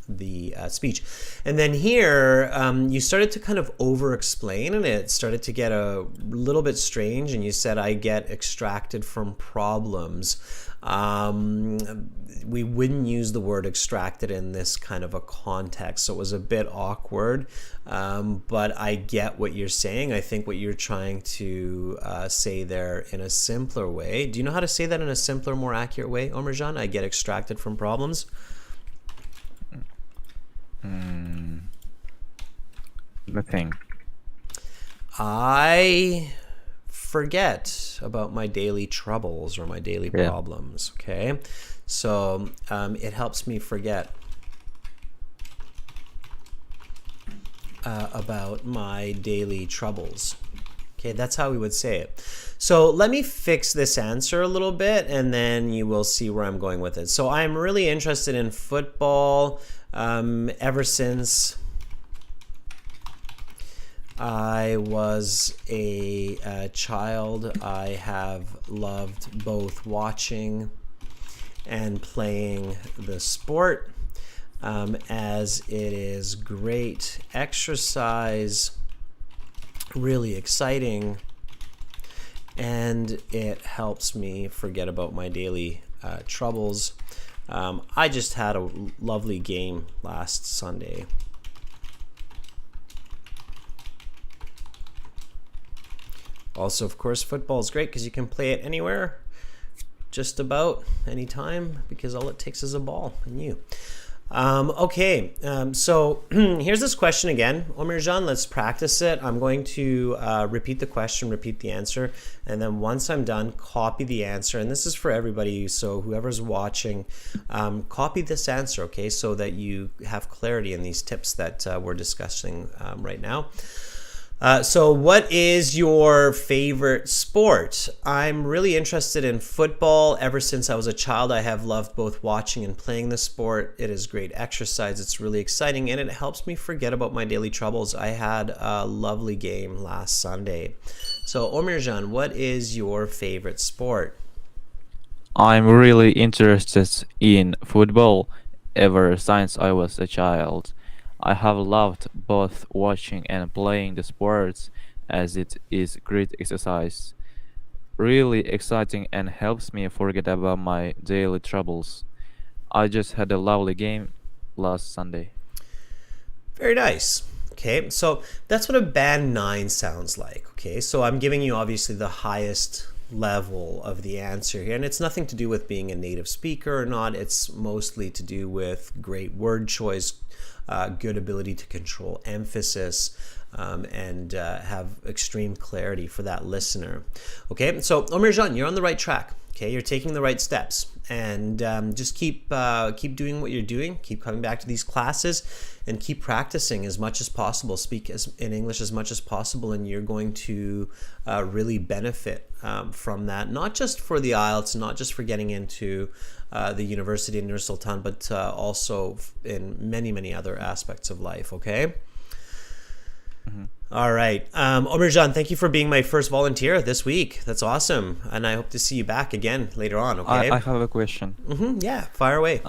the speech. And then here, you started to kind of over-explain, and it started to get a little bit strange, and you said, I get extracted from problems. We wouldn't use the word extracted in this kind of a context, so it was a bit awkward, but I get what you're saying. I think what you're trying to say there in a simpler way. Do you know how to say that in a simpler, more accurate way, Omerjan? I get extracted from problems. Nothing. I forget about my daily troubles or my daily problems. Okay, so it helps me forget about my daily troubles. Okay, that's how we would say it. So let me fix this answer a little bit, and then you will see where I'm going with it. So I'm really interested in football ever since I was a child. I have loved both watching and playing the sport, as it is great exercise, really exciting, and it helps me forget about my daily troubles. I just had a lovely game last Sunday. Also, of course, football is great because you can play it anywhere, just about anytime, because all it takes is a ball and you. Okay, so here's this question again. Omerjan, let's practice it. I'm going to repeat the question, repeat the answer, and then once I'm done, copy the answer. And this is for everybody, so whoever's watching, copy this answer, okay, so that you have clarity in these tips that we're discussing right now. So what is your favorite sport? I'm really interested in football. Ever since I was a child, I have loved both watching and playing the sport. It is great exercise. It's really exciting, and it helps me forget about my daily troubles. I had a lovely game last Sunday. So Omerjan, what is your favorite sport? I'm really interested in football ever since I was a child. I have loved both watching and playing the sports as it is great exercise, really exciting, and helps me forget about my daily troubles. I just had a lovely game last Sunday. Very nice. Okay, so that's what a band 9 sounds like. Okay, so I'm giving you obviously the highest level of the answer here, and it's nothing to do with being a native speaker or not. It's mostly to do with great word choice, good ability to control emphasis, and have extreme clarity for that listener. Okay, so Omerjan, you're on the right track. Okay, you're taking the right steps, and just keep doing what you're doing. Keep coming back to these classes, and keep practicing as much as possible. Speak in English as much as possible, and you're going to really benefit from that. Not just for the IELTS, not just for getting into the university in Nur Sultan, but also in many other aspects of life. Okay. Mhm. All right. Omerjan, thank you for being my first volunteer this week. That's awesome. And I hope to see you back again later on, okay? I have a question. Yeah, fire away.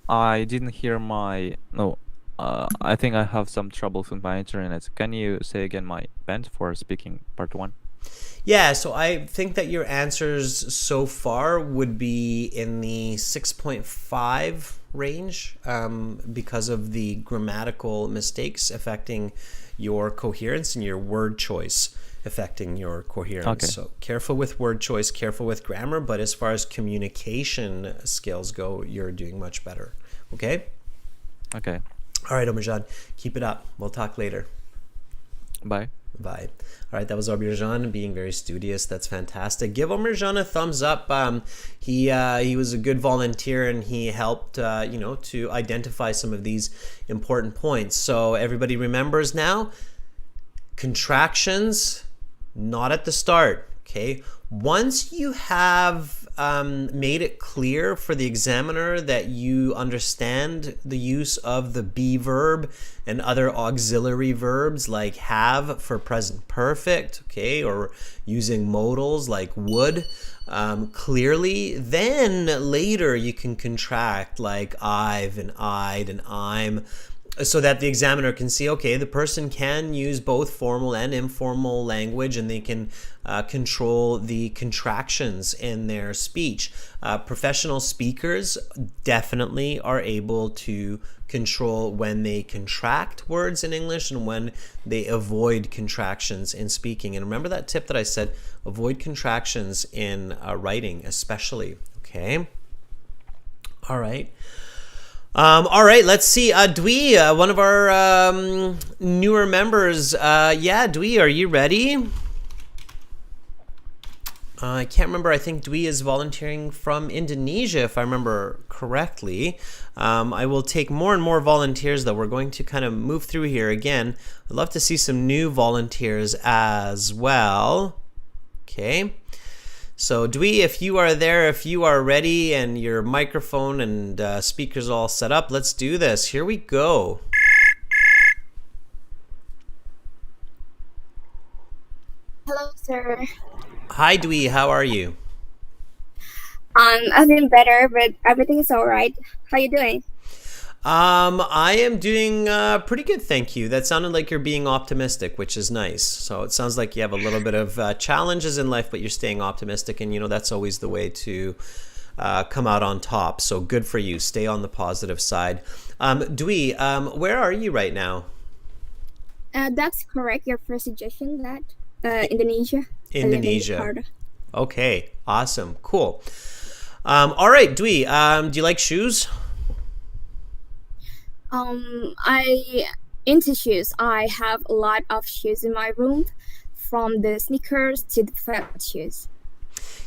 I didn't hear my no. I think I have some troubles with my internet. Can you say again my band for speaking part 1? Yeah, so I think that your answers so far would be in the 6.5 range because of the grammatical mistakes affecting your coherence and your word choice affecting your coherence. Okay. So careful with word choice, careful with grammar, but as far as communication skills go, you're doing much better. Okay? Okay. All right, Omerjan, keep it up. We'll talk later. Bye. Bye. All right, that was Omerjan being very studious. That's fantastic. Give Omerjan a thumbs up. He was a good volunteer, and he helped to identify some of these important points. So everybody remembers now, contractions not at the start. Okay, once you have made it clear for the examiner that you understand the use of the be verb and other auxiliary verbs like have for present perfect, okay, or using modals like would clearly, then later you can contract like I've and I'd and I'm. so that the examiner can see, okay, the person can use both formal and informal language, and they can control the contractions in their speech. Professional speakers definitely are able to control when they contract words in English and when they avoid contractions in speaking. And remember that tip that I said, avoid contractions in writing especially, okay? All right. All right, let's see. Dwi, one of our newer members. Yeah, Dwi, are you ready? I can't remember. I think Dwi is volunteering from Indonesia, if I remember correctly. I will take more and more volunteers, though. We're going to kind of move through here again. I'd love to see some new volunteers as well. Okay. So Dwi, if you are there, if you are ready and your microphone and speakers all set up, let's do this. Here we go. Hello, sir. Hi Dwi, how are you? I've been better, but everything is all right. How you doing? I am doing pretty good, thank you. That sounded like you're being optimistic, which is nice. So it sounds like you have a little bit of challenges in life, but you're staying optimistic, and you know that's always the way to come out on top. So good for you. Stay on the positive side. Dwi, where are you right now? That's correct. Your first suggestion that Indonesia. Indonesia. Okay, awesome, cool. All right, Dwi, do you like shoes? I into shoes. I have a lot of shoes in my room, from the sneakers to the flat shoes.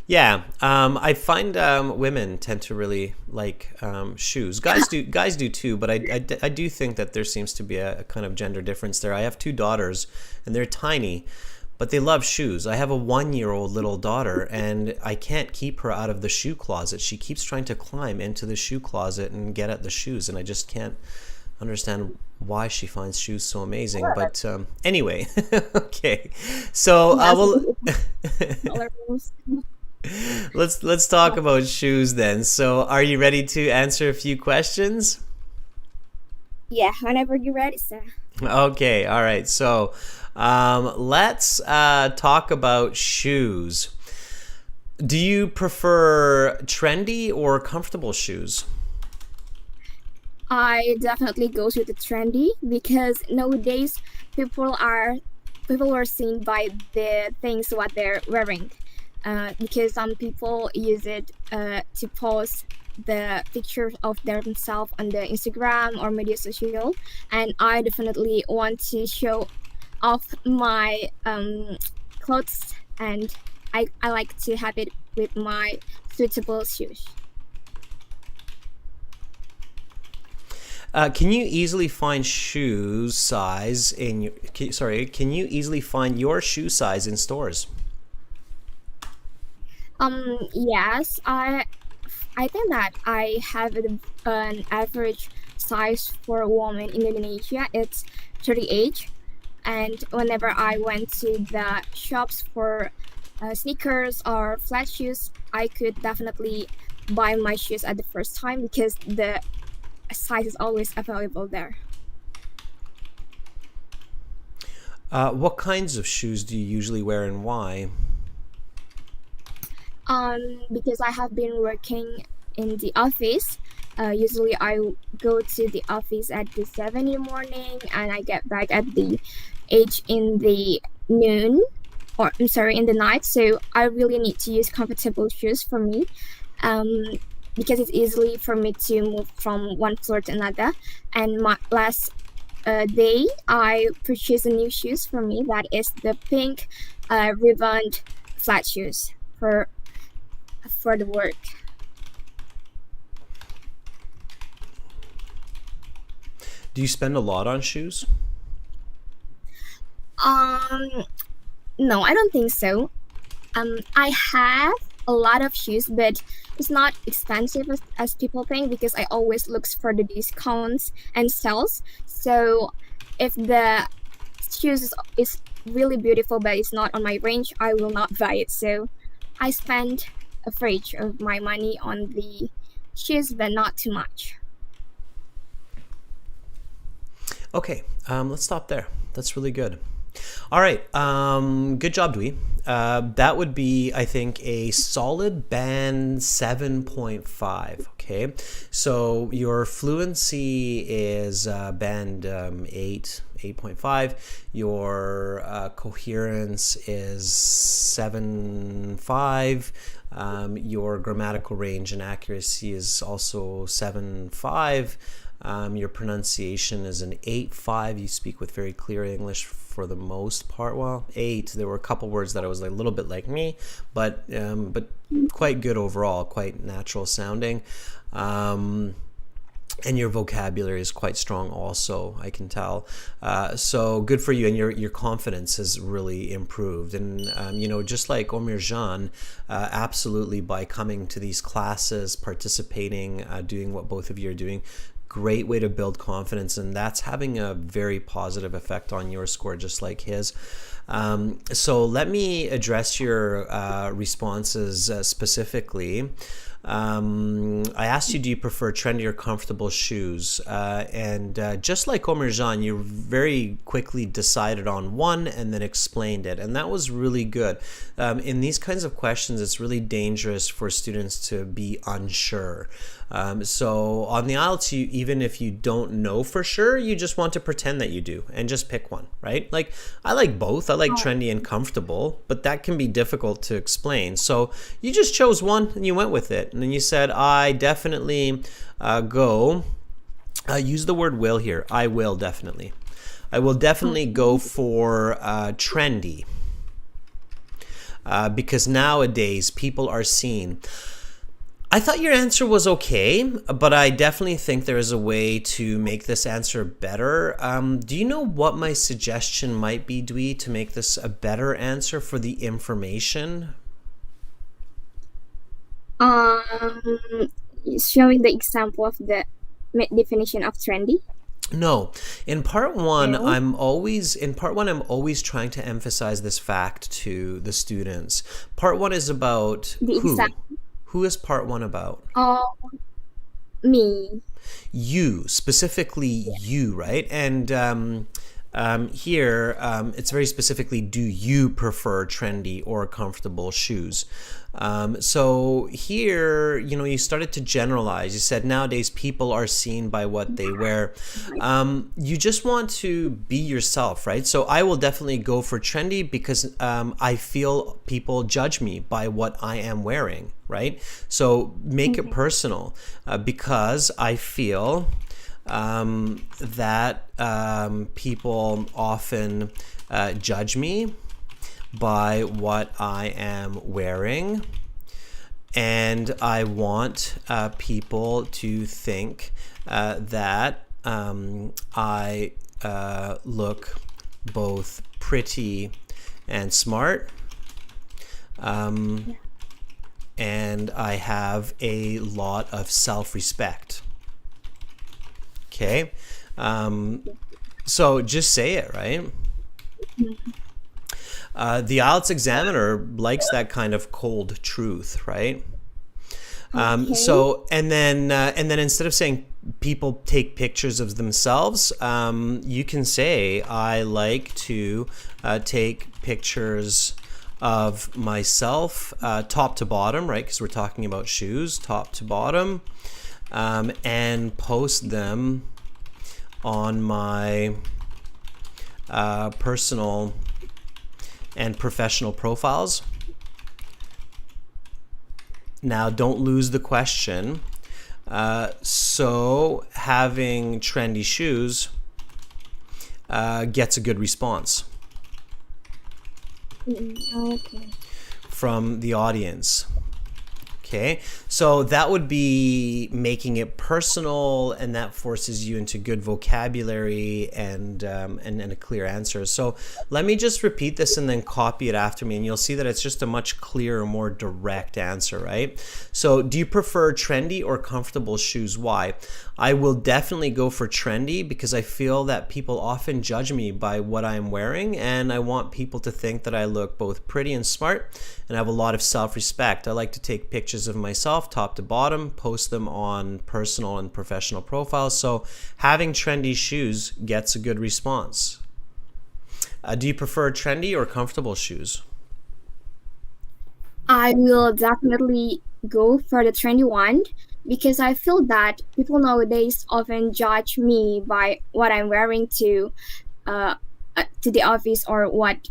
Yeah, I find women tend to really like shoes. Guys do too, but I do think that there seems to be a kind of gender difference there. I have two daughters, and they're tiny, but they love shoes. I have a 1-year-old little daughter, and I can't keep her out of the shoe closet. She keeps trying to climb into the shoe closet and get at the shoes, and I just can't understand why she finds shoes so amazing. But anyway, okay. So let's talk about shoes then. So are you ready to answer a few questions? Yeah, whenever you're ready, sir. Okay, all right. So let's talk about shoes. Do you prefer trendy or comfortable shoes? I definitely goes with the trendy, because nowadays people are seen by the things what they're wearing. Because some people use it to post the pictures of themselves on the Instagram or media social, and I definitely want to show off my clothes, and I like to have it with my suitable shoes. Can you easily find shoe size in your, can you easily find your shoe size in stores? Yes, I think that I have an average size for a woman in Indonesia. It's 38, and whenever I went to the shops for sneakers or flat shoes, I could definitely buy my shoes at the first time, because the size is always available there. What kinds of shoes do you usually wear, and why? Because I have been working in the office. Usually I go to the office at the 7 in the morning, and I get back at the 8 in the noon, or I'm sorry, in the night. So I really need to use comfortable shoes for me, because it's easily for me to move from one floor to another. And my last day, I purchased a new shoes for me. That is the pink ribboned flat shoes for the work. Do you spend a lot on shoes? No, I don't think so. I have a lot of shoes, but it's not expensive as people think, because I always look for the discounts and sales. So if the shoes is really beautiful but it's not on my range, I will not buy it. So I spend a fridge of my money on the shoes, but not too much. Okay, let's stop there. That's really good. All right, good job, Dwi. That would be, I think, a solid band 7.5. Okay, so your fluency is band 8.5. Your coherence is 7.5. Your grammatical range and accuracy is also 7.5. Your pronunciation is an 8.5. You speak with very clear English for the most part. Well, 8. There were a couple words that I was a little bit like me, but quite good overall, quite natural sounding. And your vocabulary is quite strong also, I can tell. So good for you, and your confidence has really improved. And just like Omirjan, absolutely, by coming to these classes, participating, doing what both of you are doing, great way to build confidence, and that's having a very positive effect on your score, just like his. So let me address your responses specifically. I asked you, do you prefer trendy or comfortable shoes? And just like Omirjan, you very quickly decided on one and then explained it. And that was really good. In these kinds of questions, it's really dangerous for students to be unsure. So on the IELTS, even if you don't know for sure, you just want to pretend that you do and just pick one, right? Like, I like both. I like trendy and comfortable, but that can be difficult to explain. So you just chose one and you went with it. And then you said, I definitely use the word will here. I will definitely go for trendy. Because nowadays people are seeing. I thought your answer was okay, but I definitely think there is a way to make this answer better. Do you know what my suggestion might be, Dwi, to make this a better answer for the information? Showing the example of the definition of trendy. No. In part one, No? I'm always trying to emphasize this fact to the students. Part one is about The who? example. Who is part one about? Me. You, specifically you, right? And here, it's very specifically, do you prefer trendy or comfortable shoes? So here, you started to generalize. You said nowadays people are seen by what they wear. You just want to be yourself, right? So I will definitely go for trendy because I feel people judge me by what I am wearing, right? So make it personal because I feel that people often judge me by what I am wearing, and I want people to think that I look both pretty and smart, and I have a lot of self-respect. Okay, so just say it, right? The IELTS examiner likes that kind of cold truth, right? Okay. So and then instead of saying people take pictures of themselves, you can say I like to take pictures of myself top to bottom, right? Because we're talking about shoes, top to bottom, and post them on my personal and professional profiles. Now, don't lose the question. So having trendy shoes gets a good response Okay. from the audience. Okay, so that would be making it personal, and that forces you into good vocabulary and a clear answer. So let me just repeat this and then copy it after me, and you'll see that it's just a much clearer, more direct answer, right? So do you prefer trendy or comfortable shoes? Why? I will definitely go for trendy because I feel that people often judge me by what I'm wearing, and I want people to think that I look both pretty and smart and have a lot of self-respect. I like to take pictures pictures of myself top to bottom, post them on personal and professional profiles. So having trendy shoes gets a good response. Do you prefer trendy or comfortable shoes? I will definitely go for the trendy one because I feel that people nowadays often judge me by what I'm wearing to the office or what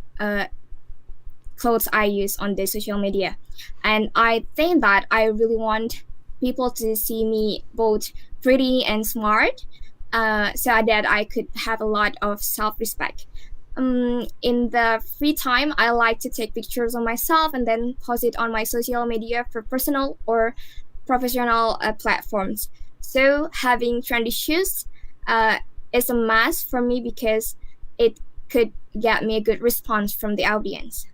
clothes I use on the social media. And I think that I really want people to see me both pretty and smart, so that I could have a lot of self-respect. In the free time, I like to take pictures of myself and then post it on my social media for personal or professional platforms. So having trendy shoes uh, is a must for me because it could get me a good response from the audience.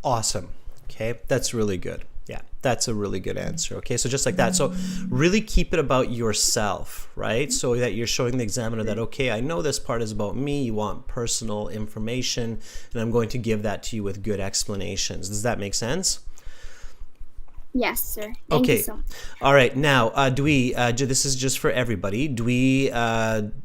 Awesome. Okay, that's really good. Yeah, that's a really good answer. Okay, so just like that. So really keep it about yourself, right? So that you're showing the examiner that, okay, I know this part is about me. You want personal information, and I'm going to give that to you with good explanations. Does that make sense? Yes, sir. Thank you Okay. so much. All right. Now, do we, this is just for everybody, do we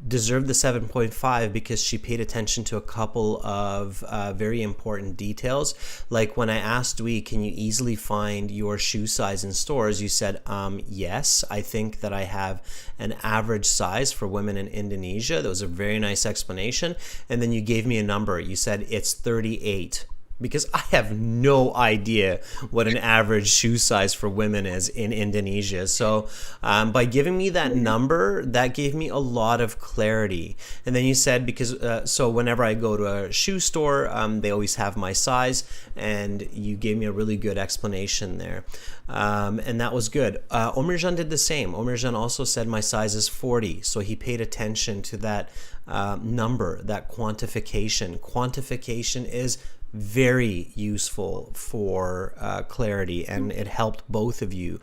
deserve the 7.5 because she paid attention to a couple of very important details? Like when I asked Dwi, can you easily find your shoe size in stores? You said, yes, I think that I have an average size for women in Indonesia. That was a very nice explanation. And then you gave me a number. You said it's 38. Because I have no idea what an average shoe size for women is in Indonesia. So by giving me that number, that gave me a lot of clarity. And then you said, because so whenever I go to a shoe store, they always have my size, and you gave me a really good explanation there. And that was good. Omirjan did the same. Omirjan also said my size is 40. So he paid attention to that number, that quantification. Quantification is very useful for clarity, and it helped both of you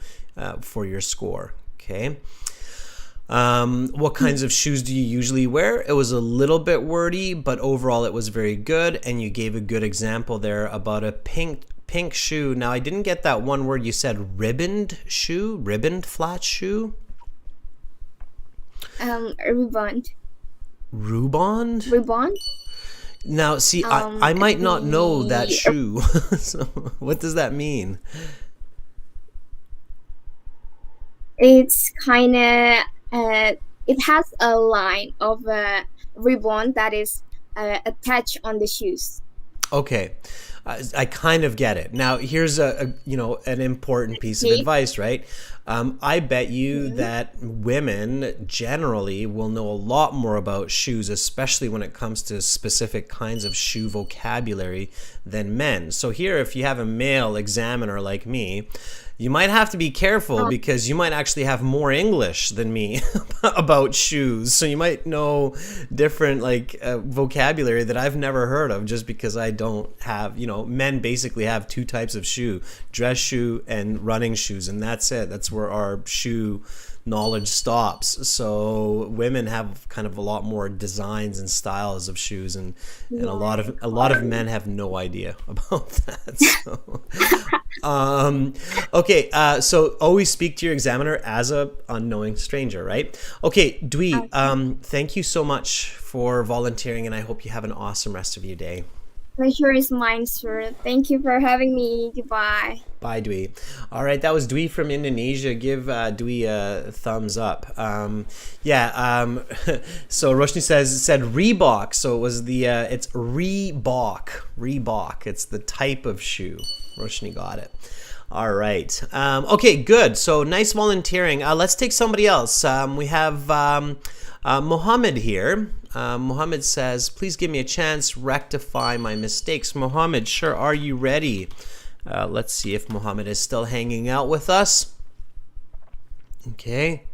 for your score. Okay. What kinds of shoes do you usually wear? It was a little bit wordy, but overall it was very good, and you gave a good example there about a pink shoe. Now I didn't get that one word you said, ribboned flat shoe. Rebound. Rubond? Now, see, I might not know that shoe. So, what does that mean? It's kind of it has a line of ribbon that is attached on the shoes. Okay, I kind of get it. Now, here's an important piece of advice, right? I bet you that women generally will know a lot more about shoes, especially when it comes to specific kinds of shoe vocabulary, than men. So here, if you have a male examiner like me, you might have to be careful because you might actually have more English than me about shoes. So you might know different vocabulary that I've never heard of, just because I don't have, men basically have two types of shoe, dress shoe and running shoes. And that's it. That's where our shoe knowledge stops. So women have kind of a lot more designs and styles of shoes, and a lot of men have no idea about that. So, okay, so always speak to your examiner as a unknowing stranger, right? Okay, Dwi, thank you so much for volunteering, and I hope you have an awesome rest of your day. Pleasure is mine, sir. Thank you for having me. Goodbye. Bye, Dwi. All right, that was Dwi from Indonesia. Give Dwi a thumbs up. So Roshni said Reebok. So it was it's Reebok. Reebok. It's the type of shoe. Roshni got it. All right. Okay, good. So nice volunteering. Let's take somebody else. We have Mohammed here. Mohammed says, please give me a chance, rectify my mistakes. Mohammed, sure, are you ready? Let's see if Mohammed is still hanging out with us. Okay.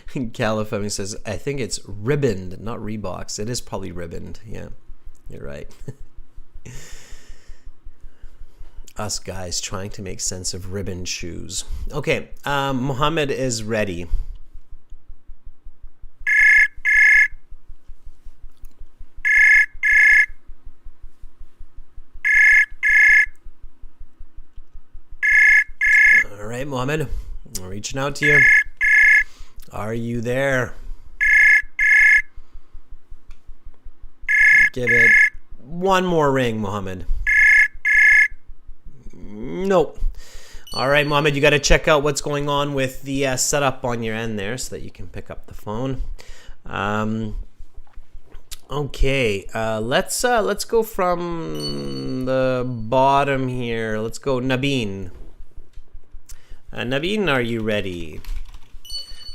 Califemi says, I think it's ribboned, not Reeboks. It is probably ribboned. Yeah, you're right. Us guys trying to make sense of ribbon shoes. Okay, Mohammed is ready. right, Mohammed, I'm reaching out to you. Are you there? Give it one more ring, Mohammed. Nope. All right, Mohammed, you got to check out what's going on with the setup on your end there so that you can pick up the phone. Okay, let's go from the bottom here. Let's go Nabeen. Nabeen, are you ready? I'm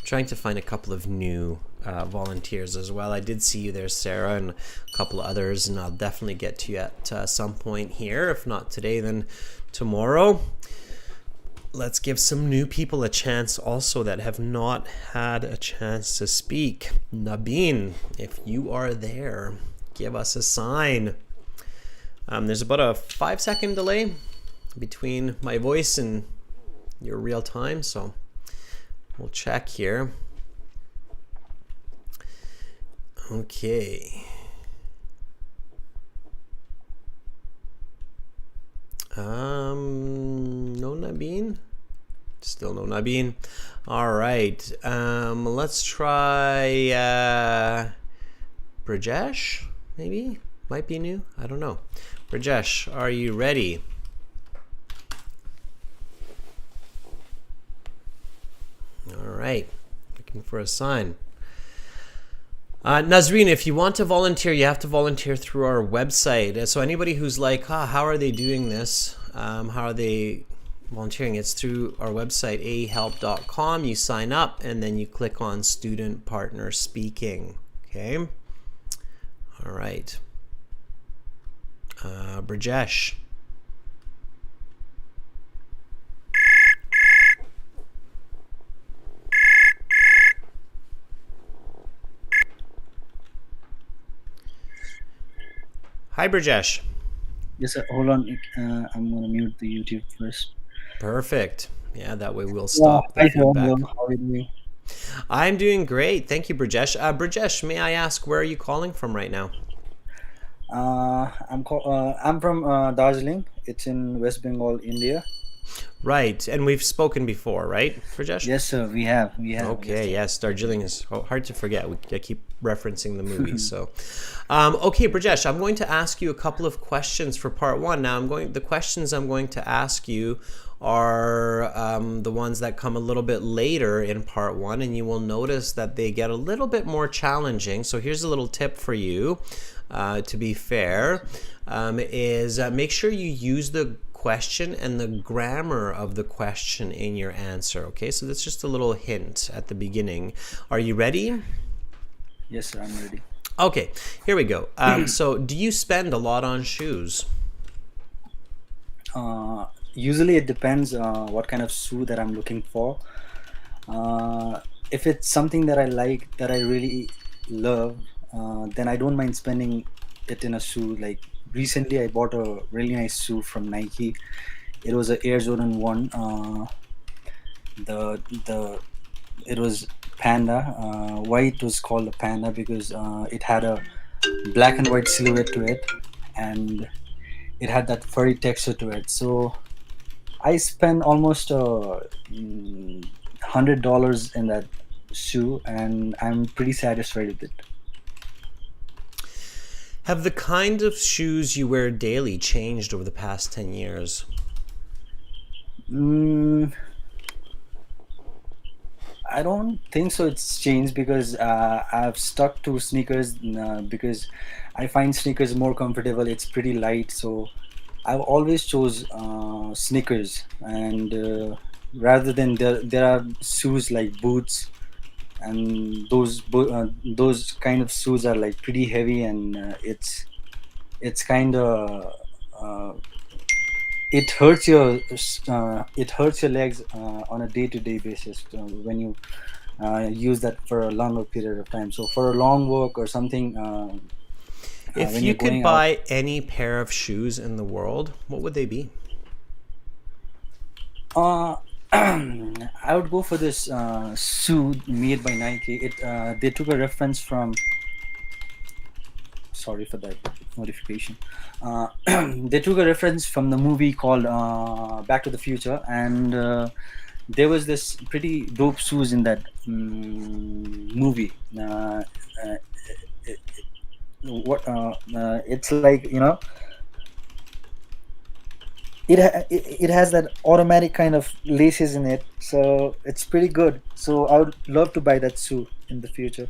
trying to find a couple of new volunteers as well. I did see you there, Sarah, and a couple of others, and I'll definitely get to you at some point here. If not today, then tomorrow. Let's give some new people a chance also that have not had a chance to speak. Nabeen, if you are there, give us a sign. There's about a 5-second delay between my voice and your real time, so we'll check here. Okay. No Nabeen. Still no Nabeen. All right. Let's try Brajesh. Maybe might be new. I don't know. Brajesh, are you ready? All right. Looking for a sign. Nazreen, if you want to volunteer, you have to volunteer through our website. So anybody who's like, how are they doing this? How are they volunteering? It's through our website, ahelp.com. You sign up and then you click on Student Partner Speaking. Okay. All right. Brajesh. Hi, Brajesh. Yes, sir. Hold on. I'm going to mute the YouTube first. Perfect. Yeah, that way we'll stop the Hi, feedback. how are you doing? I'm doing great. Thank you, Brajesh. Brajesh, may I ask, where are you calling from right now? I'm from Darjeeling. It's in West Bengal, India. Right, and we've spoken before, right, Brajesh? Yes, sir. We have. Okay, yes, Darjeeling is hard to forget. I keep referencing the movie. So, okay, Brajesh, I'm going to ask you a couple of questions for part one. Now, the questions I'm going to ask you are the ones that come a little bit later in part one, and you will notice that they get a little bit more challenging. So here's a little tip for you, to be fair, is make sure you use the question and the grammar of the question in your answer. Okay, so that's just a little hint at the beginning. Are you ready? Yes, sir. I'm ready. Okay, here we go. So do you spend a lot on shoes? Usually it depends what kind of shoe that I'm looking for. If it's something that I like, that I really love, then I don't mind spending it in a shoe. Like recently I bought a really nice shoe from Nike. It was an Air Jordan 1. It was Panda. Why it was called a Panda? Because it had a black and white silhouette to it, and it had that furry texture to it. So I spent almost $100 in that shoe, and I'm pretty satisfied with it. Have the kind of shoes you wear daily changed over the past 10 years? I don't think so. It's changed because I've stuck to sneakers because I find sneakers more comfortable. It's pretty light, so I've always chose sneakers. And rather than there are shoes like boots, and those kind of shoes are like pretty heavy, and it's kind of it hurts your legs on a day-to-day basis when you use that for a longer period of time. So for a long walk or something, if when you you're could going buy any pair of shoes in the world, what would they be? I would go for this shoe made by Nike. They took a reference from. Sorry for that notification. They took a reference from the movie called Back to the Future, and there was this pretty dope shoes in that movie. It's like, it has that automatic kind of laces in it, so it's pretty good. So I would love to buy that shoe in the future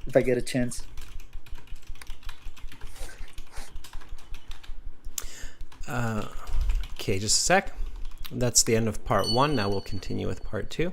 if I get a chance. Okay, just a sec. That's the end of part 1. Now we'll continue with part 2.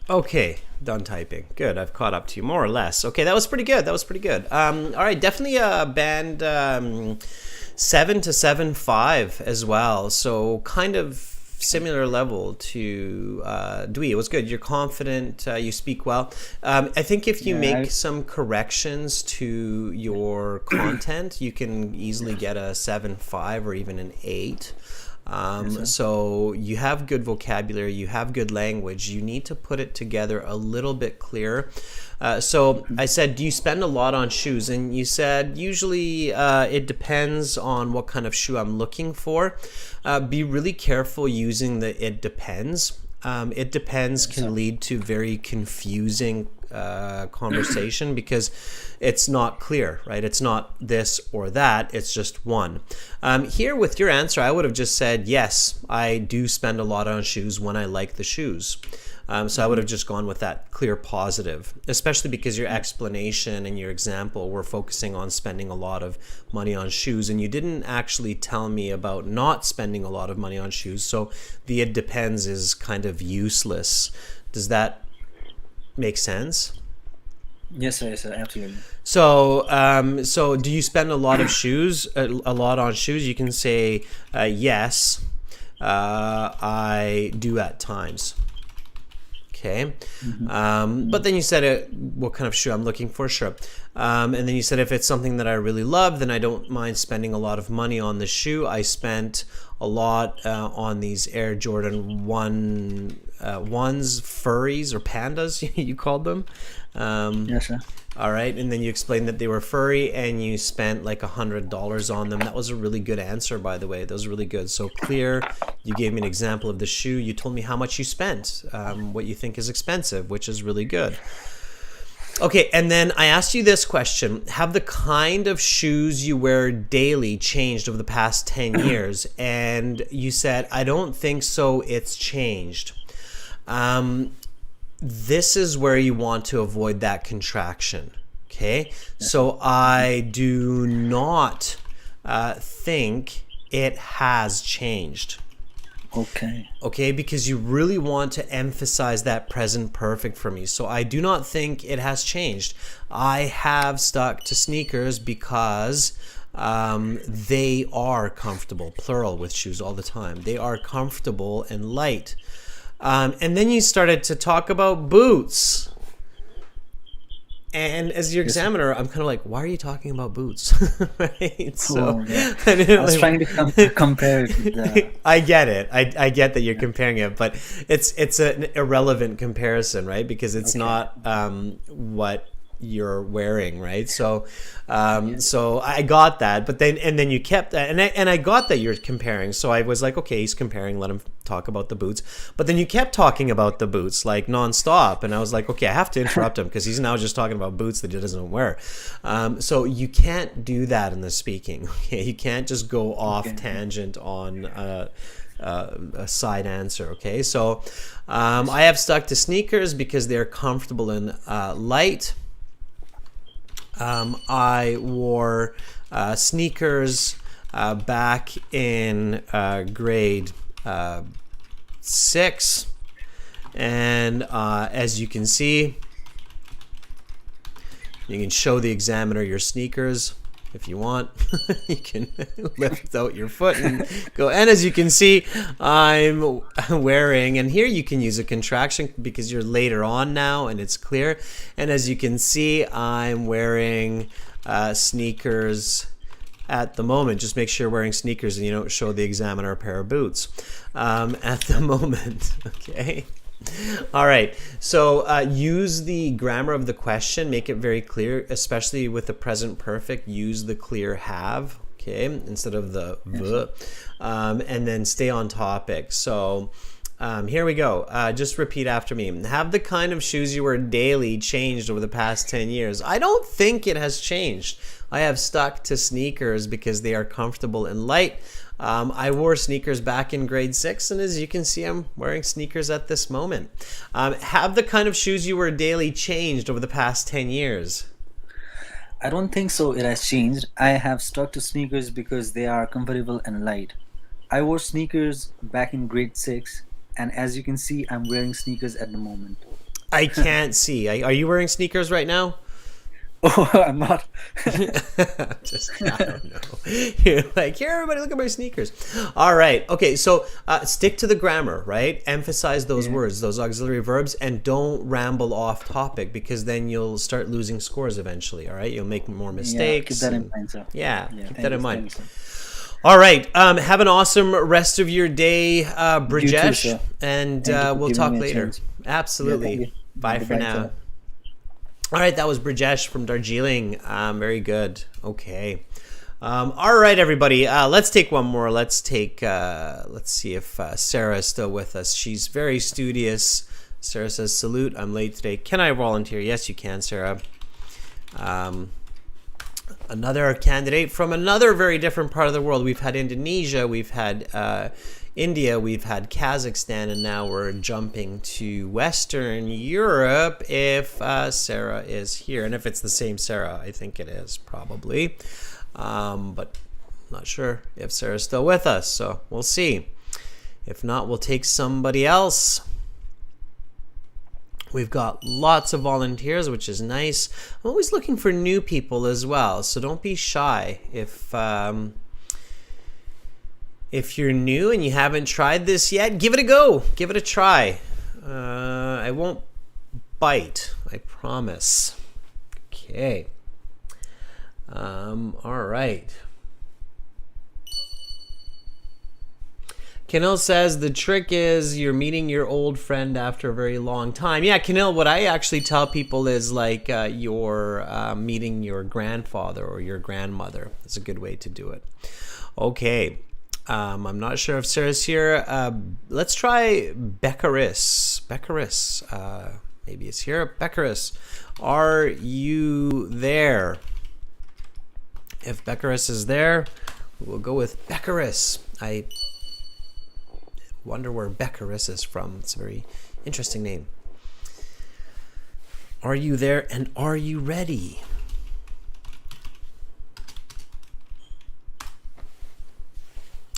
Okay, done typing. Good, I've caught up to you more or less. Okay, that was pretty good. All right, definitely band 7 to 7.5 as well. So kind of similar level to Dwi. It was good. You're confident. You speak well. I think if you make some corrections to your content, you can easily get a 7.5 or even an 8. So you have good vocabulary, you have good language, you need to put it together a little bit clearer. So I said, do you spend a lot on shoes? And you said, usually it depends on what kind of shoe I'm looking for. Be really careful using the it depends. It depends can lead to very confusing conversation because it's not clear, right? It's not this or that, it's just one. Here with your answer, I would have just said, yes, I do spend a lot on shoes when I like the shoes. So I would have just gone with that clear positive, especially because your explanation and your example were focusing on spending a lot of money on shoes, and you didn't actually tell me about not spending a lot of money on shoes. So the it depends is kind of useless. Does that make sense? Yes, sir, absolutely. So, so do you spend a lot of shoes, a lot on shoes? You can say, yes, I do at times. Okay. But then you said what kind of shoe I'm looking for, sure. And then you said if it's something that I really love, then I don't mind spending a lot of money on the shoe. I spent a lot on these Air Jordan 1 ones, furries or pandas, you called them. Yes, sir. All right, and then you explained that they were furry and you spent like $100 on them. That was a really good answer, by the way. That was really good. So clear. You gave me an example of the shoe. You told me how much you spent, what you think is expensive, which is really good. Okay, and then I asked you this question. Have the kind of shoes you wear daily changed over the past 10 years? And you said, I don't think so, it's changed. This is where you want to avoid that contraction. Okay, so I do not think it has changed. Okay, because you really want to emphasize that present perfect for me. So I do not think it has changed. I have stuck to sneakers because they are comfortable, plural with shoes all the time. They are comfortable and light. And then you started to talk about boots. And as your examiner, I'm kind of like, why are you talking about boots? Right? So I was trying to compare it with the... I get it. I get that you're comparing it, but it's an irrelevant comparison, right? Because it's not what you're wearing, right? So so I got that, but then you kept that, and I got that you're comparing. So I was like, okay, he's comparing, let him talk about the boots. But then you kept talking about the boots like nonstop, and I was like, okay, I have to interrupt him because he's now just talking about boots that he doesn't wear. So you can't do that in the speaking. Okay, you can't just go off tangent on a side answer. Okay, so I have stuck to sneakers because they're comfortable and light. I wore sneakers back in grade 6, and as you can see, you can show the examiner your sneakers if you want. You can lift out your foot and go. And as you can see, I'm wearing, and here you can use a contraction because you're later on now and it's clear. And as you can see, I'm wearing sneakers at the moment. Just make sure you're wearing sneakers and you don't show the examiner a pair of boots at the moment. Okay. All right. So use the grammar of the question. Make it very clear, especially with the present perfect. Use the clear have, okay, instead of the v. And then stay on topic. So here we go. Just repeat after me. Have the kind of shoes you wear daily changed over the past 10 years? I don't think it has changed. I have stuck to sneakers because they are comfortable and light. I wore sneakers back in grade 6, and as you can see, I'm wearing sneakers at this moment. Have the kind of shoes you wear daily changed over the past 10 years? I don't think so. It has changed. I have stuck to sneakers because they are comfortable and light. I wore sneakers back in grade 6, and as you can see, I'm wearing sneakers at the moment. I can't see. Are you wearing sneakers right now? Oh, I'm not. I don't know. You're like, here, everybody, look at my sneakers. All right. Okay. So stick to the grammar, right? Emphasize those words, those auxiliary verbs, and don't ramble off topic, because then you'll start losing scores eventually. All right. You'll make more mistakes. Keep that in mind, sir. Yeah. Keep that in mind. Thank you, All right. Have an awesome rest of your day, Brijesh. sir. And for we'll giving talk me a later. chance. Absolutely. Yeah, thank you. Bye for Goodbye, now. sir. All right, that was Brijesh from Darjeeling. Very good. Okay. All right, everybody. Let's take one more. Let's see if Sarah is still with us. She's very studious. Sarah says, salute, I'm late today. Can I volunteer? Yes, you can, Sarah. Another candidate from another very different part of the world. We've had Indonesia, we've had India, we've had Kazakhstan, and now we're jumping to Western Europe if Sarah is here. And if it's the same Sarah, I think it is probably. But I'm not sure if Sarah's still with us, so we'll see. If not, we'll take somebody else. We've got lots of volunteers, which is nice. I'm always looking for new people as well, so don't be shy. If you're new and you haven't tried this yet, give it a go. Give it a try. I won't bite, I promise. Okay. All right. Kanil says the trick is you're meeting your old friend after a very long time. Yeah, Kanil, what I actually tell people is like you're meeting your grandfather or your grandmother. That's a good way to do it. Okay. I'm not sure if Sarah's here. Let's try Beccaris. Beccaris. Maybe it's here. Beccaris, are you there? If Beccaris is there, we'll go with Beccaris. I wonder where Beccaris is from. It's a very interesting name. Are you there, and are you ready?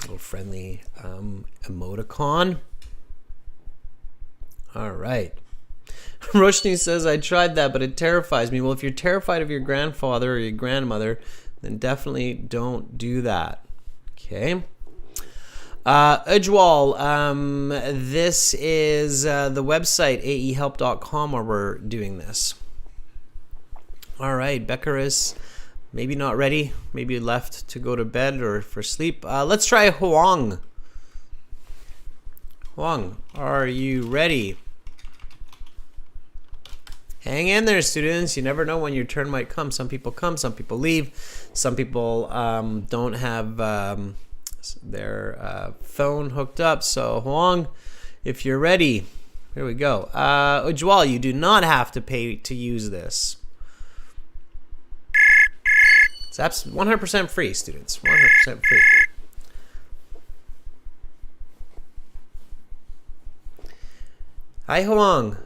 Little friendly emoticon. All right. Roshni says, I tried that, but it terrifies me. Well, if you're terrified of your grandfather or your grandmother, then definitely don't do that. Okay. Ujwal, this is the website, aehelp.com, where we're doing this. All right, Beccaris, maybe not ready. Maybe left to go to bed or for sleep. Let's try Huang. Huang, are you ready? Hang in there, students. You never know when your turn might come. Some people come, some people leave. Some people don't have their phone hooked up. So Huang, if you're ready, here we go. Ujwal, you do not have to pay to use this. It's 100% free, students. 100% free. Hi, Huang.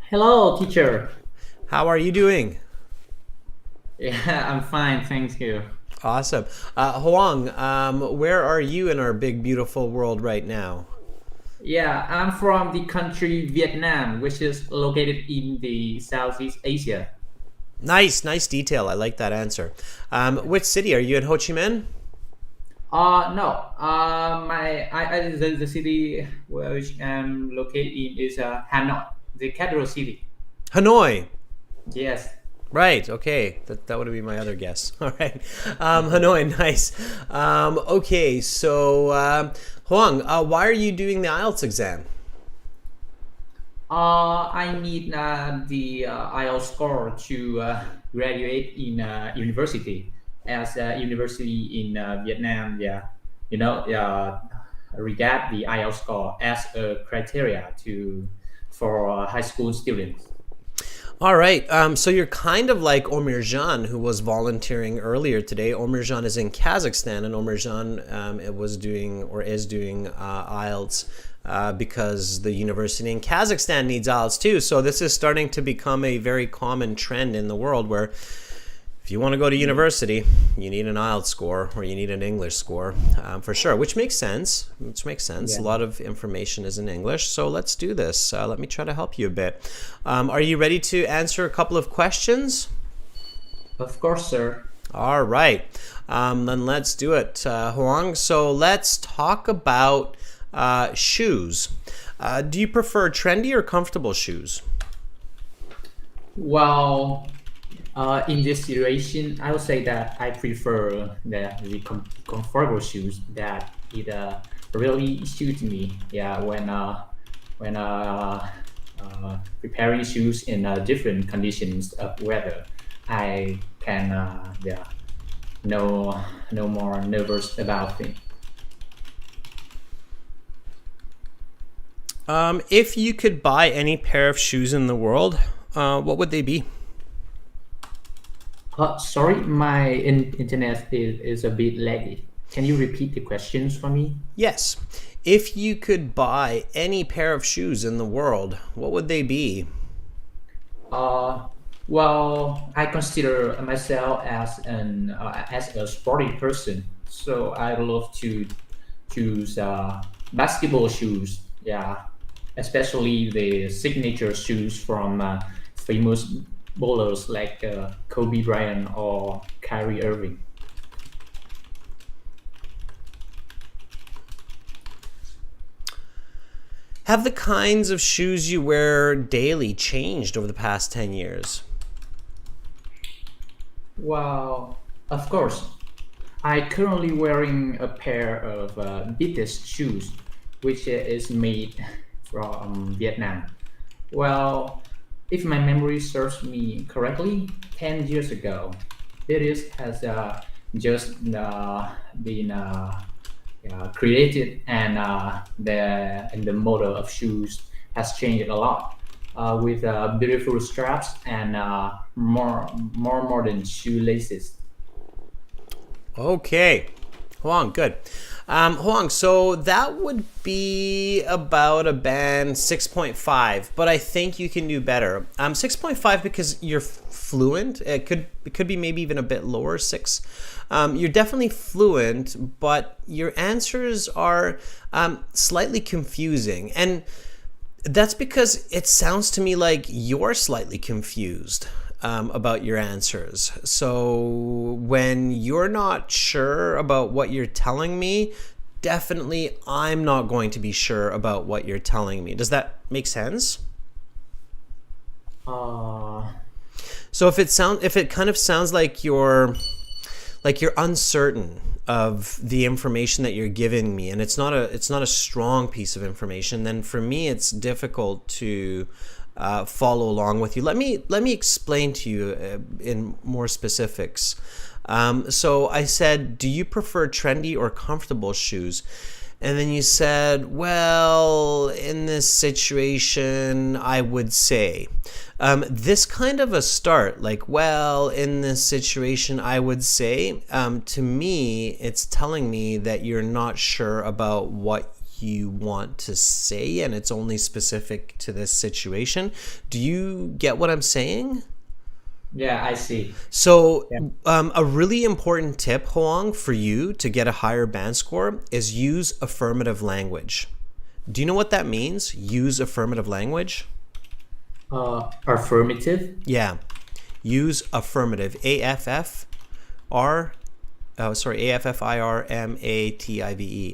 Hello, teacher. How are you doing? Yeah, I'm fine, thank you. Awesome. Huang, where are you in our big, beautiful world right now? Yeah, I'm from the country Vietnam, which is located in the Southeast Asia. Nice detail. I like that answer. Which city are you in? Ho Chi Minh? No. The city which I'm located in is Hanoi, the capital city. Hanoi. Yes. Right. Okay. That would be my other guess. All right. Hanoi. Nice. Okay. So, Huang, why are you doing the IELTS exam? I need the IELTS score to graduate in university, as a university in Vietnam. Yeah, regard the IELTS score as a criteria for high school students. All right. So you're kind of like Omirjan, who was volunteering earlier today. Omirjan is in Kazakhstan, and Omirjan it was doing or is doing IELTS because the university in Kazakhstan needs IELTS too. So this is starting to become a very common trend in the world where if you want to go to university, you need an IELTS score or you need an English score for sure, which makes sense. Yeah. A lot of information is in English. So let's do this. Let me try to help you a bit. Are you ready to answer a couple of questions? Of course, sir. All right. Then let's do it, Huang. So let's talk about shoes. Do you prefer trendy or comfortable shoes? Well, in this situation, I would say that I prefer the comfortable shoes that it really suits me. Yeah, when preparing shoes in different conditions of weather, I can no more nervous about it. If you could buy any pair of shoes in the world, what would they be? Sorry, my internet is a bit laggy. Can you repeat the questions for me? Yes. If you could buy any pair of shoes in the world, what would they be? Well, I consider myself as a sporty person, so I love to choose basketball shoes. Yeah, especially the signature shoes from famous bowlers like Kobe Bryant or Kyrie Irving. Have the kinds of shoes you wear daily changed over the past 10 years? Well, of course, I currently wearing a pair of Beatles shoes, which is made from Vietnam. Well, if my memory serves me correctly, 10 years ago, Beatles has just been created, and the model of shoes has changed a lot with beautiful straps and more modern shoelaces. Okay. Huang, good. Huang, so that would be about a band 6.5, but I think you can do better. 6.5 because you're fluent. It could be maybe even a bit lower, 6. You're definitely fluent, but your answers are slightly confusing. And that's because it sounds to me like you're slightly confused about your answers. So when you're not sure about what you're telling me, definitely I'm not going to be sure about what you're telling me. Does that make sense? Uh, So if it kind of sounds like you're uncertain of the information that you're giving me, and it's not a strong piece of information, then for me it's difficult to follow along with you. Let me explain to you in more specifics. So I said, do you prefer trendy or comfortable shoes? And then you said, well, in this situation, I would say. This kind of a start, like, well, in this situation, I would say, to me, it's telling me that you're not sure about what you want to say and it's only specific to this situation. Do you get what I'm saying? yeah, I see. So, Yeah. a really important tip, Hoang, for you to get a higher band score is use affirmative language. Do you know what that means? Use affirmative language? Affirmative. Yeah. Use affirmative. AFFIRMATIVE.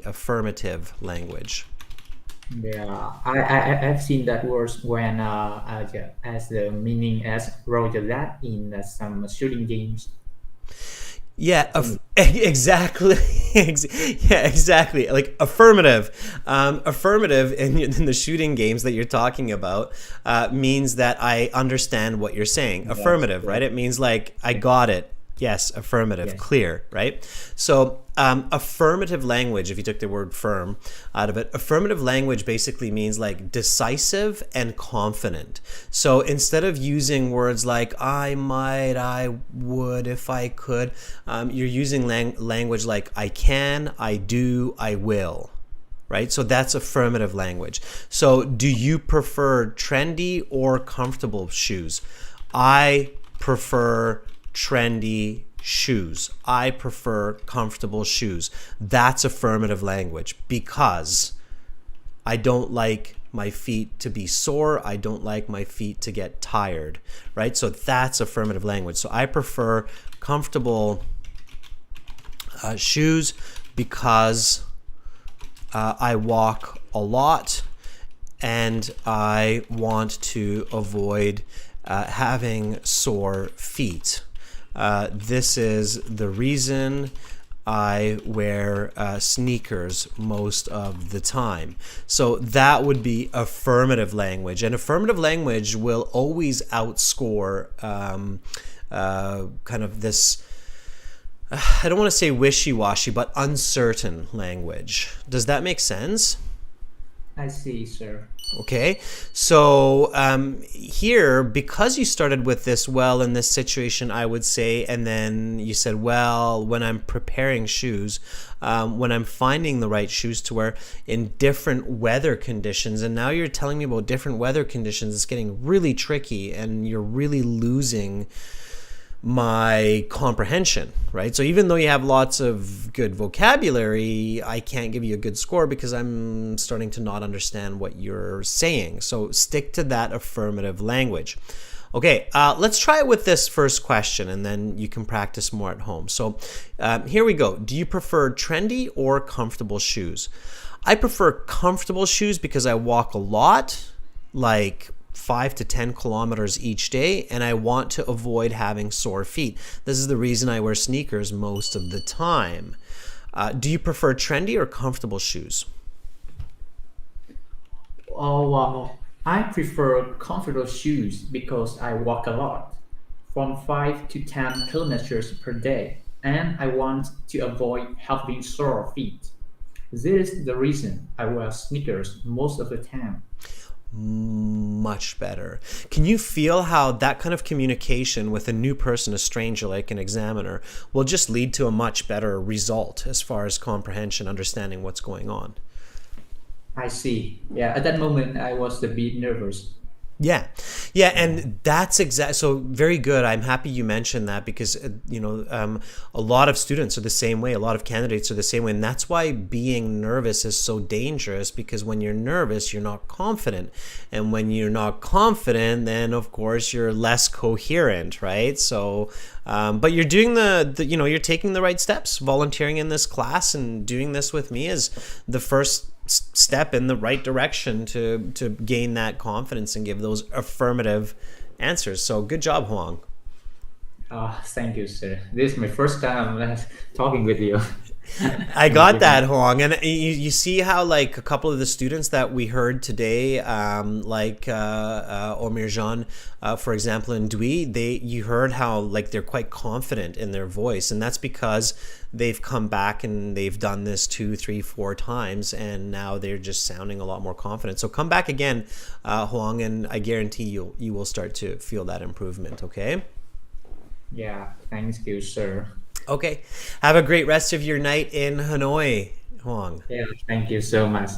Affirmative language. Yeah, I've seen that words when as the meaning as Roger that in some shooting games. Yeah, exactly. Yeah, exactly. Like affirmative. Affirmative in the shooting games that you're talking about means that I understand what you're saying. Yes, Affirmative, right? correct. It means like I got it. Yes, affirmative, Yes. clear, right? So, affirmative language, if you took the word firm out of it, affirmative language basically means like decisive and confident. So instead of using words like I might, I would, if I could, you're using language like I can, I do, I will. Right? So that's affirmative language. So do you prefer trendy or comfortable shoes? I prefer trendy shoes. I prefer comfortable shoes. That's affirmative language because I don't like my feet to be sore. I don't like my feet to get tired, right? So that's affirmative language. So I prefer comfortable shoes because I walk a lot and I want to avoid having sore feet. This is the reason I wear sneakers most of the time. So that would be affirmative language. And affirmative language will always outscore kind of this, I don't want to say wishy-washy, but uncertain language. Does that make sense? I see, sir. Okay, so here, because you started with this, well, in this situation, I would say, and then you said, well, when I'm preparing shoes, when I'm finding the right shoes to wear in different weather conditions, and now you're telling me about different weather conditions, it's getting really tricky, and you're really losing my comprehension, right? So even though you have lots of good vocabulary, I can't give you a good score because I'm starting to not understand what you're saying. So stick to that affirmative language. Okay, let's try it with this first question and then you can practice more at home. So here we go. Do you prefer trendy or comfortable shoes? I prefer comfortable shoes because I walk a lot, like 5 to 10 kilometers each day, and I want to avoid having sore feet. This is the reason I wear sneakers most of the time. Do you prefer trendy or comfortable shoes? Oh, well, I prefer comfortable shoes because I walk a lot, from 5 to 10 kilometers per day, and I want to avoid having sore feet. This is the reason I wear sneakers most of the time. Much better. Can you feel how that kind of communication with a new person, a stranger like an examiner, will just lead to a much better result as far as comprehension, understanding what's going on? I see. Yeah, at that moment, I was a bit nervous. Yeah. Yeah, and that's so very good. I'm happy you mentioned that because a lot of students are the same way, a lot of candidates are the same way, and that's why being nervous is so dangerous, because when you're nervous, you're not confident. And when you're not confident, then of course you're less coherent, right? So but you're doing you're taking the right steps. Volunteering in this class and doing this with me is the first step in the right direction to gain that confidence and give those affirmative answers. So good job, Huang. Thank you, sir. This is my first time talking with you. I got that, Huang. And you see how like a couple of the students that we heard today, like Omirjan, for example, and Dwi, you heard how like they're quite confident in their voice, and that's because they've come back and they've done this 2, 3, 4 times, and now they're just sounding a lot more confident. So come back again, Huang, and I guarantee you will start to feel that improvement. Okay. Yeah, thank you, sir. Okay. Have a great rest of your night in Hanoi, Huang. Yeah, thank you so much.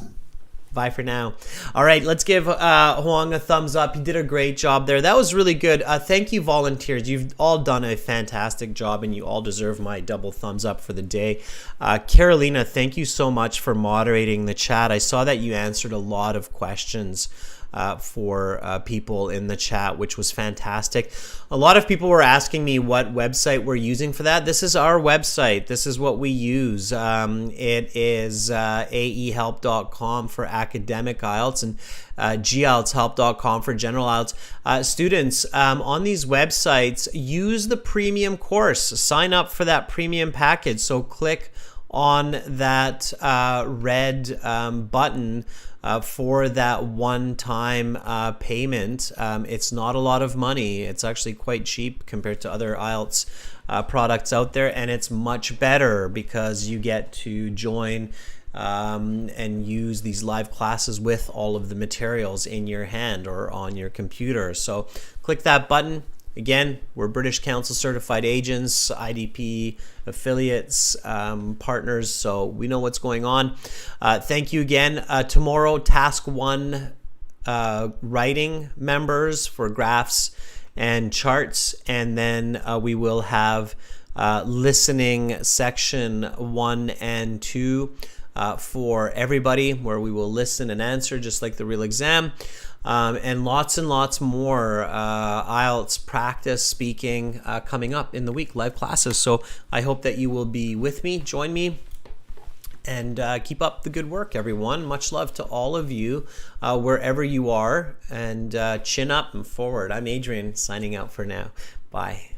Bye for now. All right, let's give Huang a thumbs up. You did a great job there. That was really good. Thank you, volunteers. You've all done a fantastic job, and you all deserve my double thumbs up for the day. Carolina, thank you so much for moderating the chat. I saw that you answered a lot of questions for people in the chat, which was fantastic. A lot of people were asking me what website we're using for that. This is our website. This is what we use. It is aehelp.com for academic IELTS and gieltshelp.com for general IELTS. Students, on these websites, use the premium course. Sign up for that premium package. So click on that red button for that one-time payment. It's not a lot of money. It's actually quite cheap compared to other IELTS products out there, and it's much better because you get to join and use these live classes with all of the materials in your hand or on your computer. So click that button. Again, we're British Council certified agents, IDP affiliates, partners, so we know what's going on. Thank you again. Tomorrow, Task 1 writing members for graphs and charts, and then we will have listening section 1 and 2 for everybody, where we will listen and answer just like the real exam. And lots more IELTS practice speaking coming up in the week, live classes. So I hope that you will be with me, join me, and keep up the good work, everyone. Much love to all of you wherever you are, and chin up and forward. I'm Adrian, signing out for now. Bye.